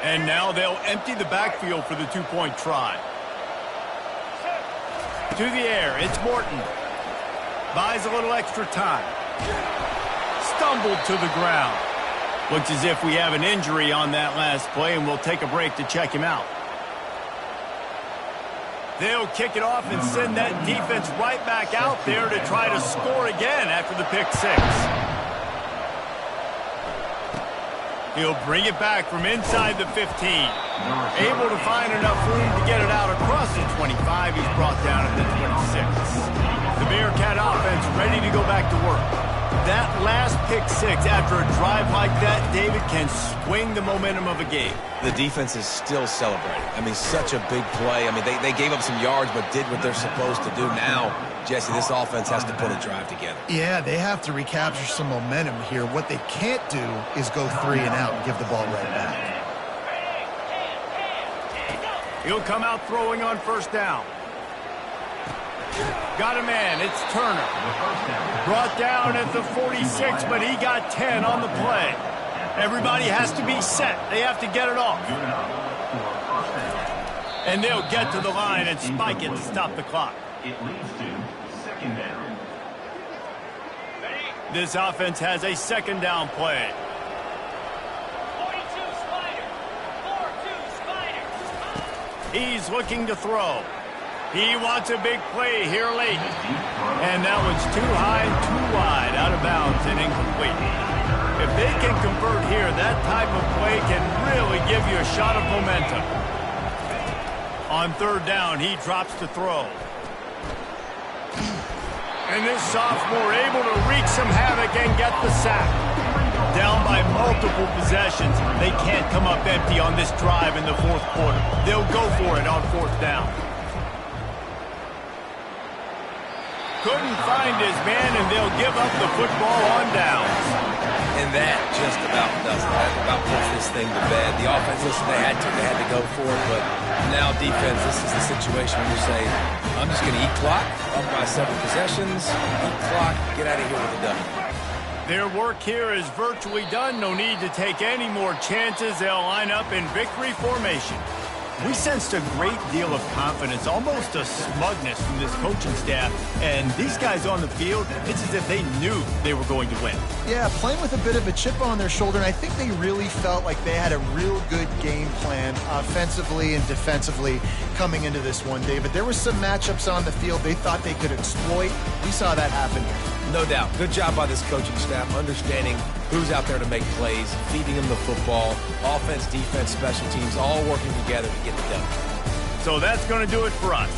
And now they'll empty the backfield for the two-point try. To the air, it's Morton. Buys a little extra time. Stumbled to the ground. Looks as if we have an injury on that last play, and we'll take a break to check him out. They'll kick it off and send that defense right back out there to try to score again after the pick 6. He'll bring it back from inside the 15. Able to find enough room to get it out across the 25. He's brought down at the 26. The Bearcat offense ready to go back to work. That last pick 6 after a drive like that, David, can swing the momentum of a game. The defense is still celebrating. I mean, such a big play. I mean, they gave up some yards but did what they're supposed to do. Now, Jesse, this offense has to put a drive together. Yeah, they have to recapture some momentum here. What they can't do is go 3 and out and give the ball right back. He'll come out throwing on first down. Got a man. It's Turner. Brought down at the 46, but he got 10 on the play. Everybody has to be set. They have to get it off. And they'll get to the line and spike it to stop the clock. It leads to second down. This offense has a second down play. 42 Spider. 4-2 Spider. He's looking to throw. He wants a big play here late. And that one's too high, too wide, out of bounds and incomplete. If they can convert here, that type of play can really give you a shot of momentum. On third down, he drops to throw. And this sophomore able to wreak some havoc and get the sack. Down by multiple possessions, they can't come up empty on this drive in the fourth quarter. They'll go for it on fourth down. Couldn't find his man, and they'll give up the football on downs. And that just about does it. That about puts this thing to bed. The offense, listen, they had to go for it, but now defense, this is the situation where you say, I'm just going to eat clock, up by 7 possessions, eat clock, get out of here with a W. Their work here is virtually done. No need to take any more chances. They'll line up in victory formation. We sensed a great deal of confidence, almost a smugness from this coaching staff. And these guys on the field, it's as if they knew they were going to win. Yeah, playing with a bit of a chip on their shoulder, and I think they really felt like they had a real good game plan offensively and defensively coming into this one, David. There were some matchups on the field they thought they could exploit. We saw that happen here. No doubt. Good job by this coaching staff, understanding who's out there to make plays, feeding them the football, offense, defense, special teams, all working together to get the done. So that's going to do it for us.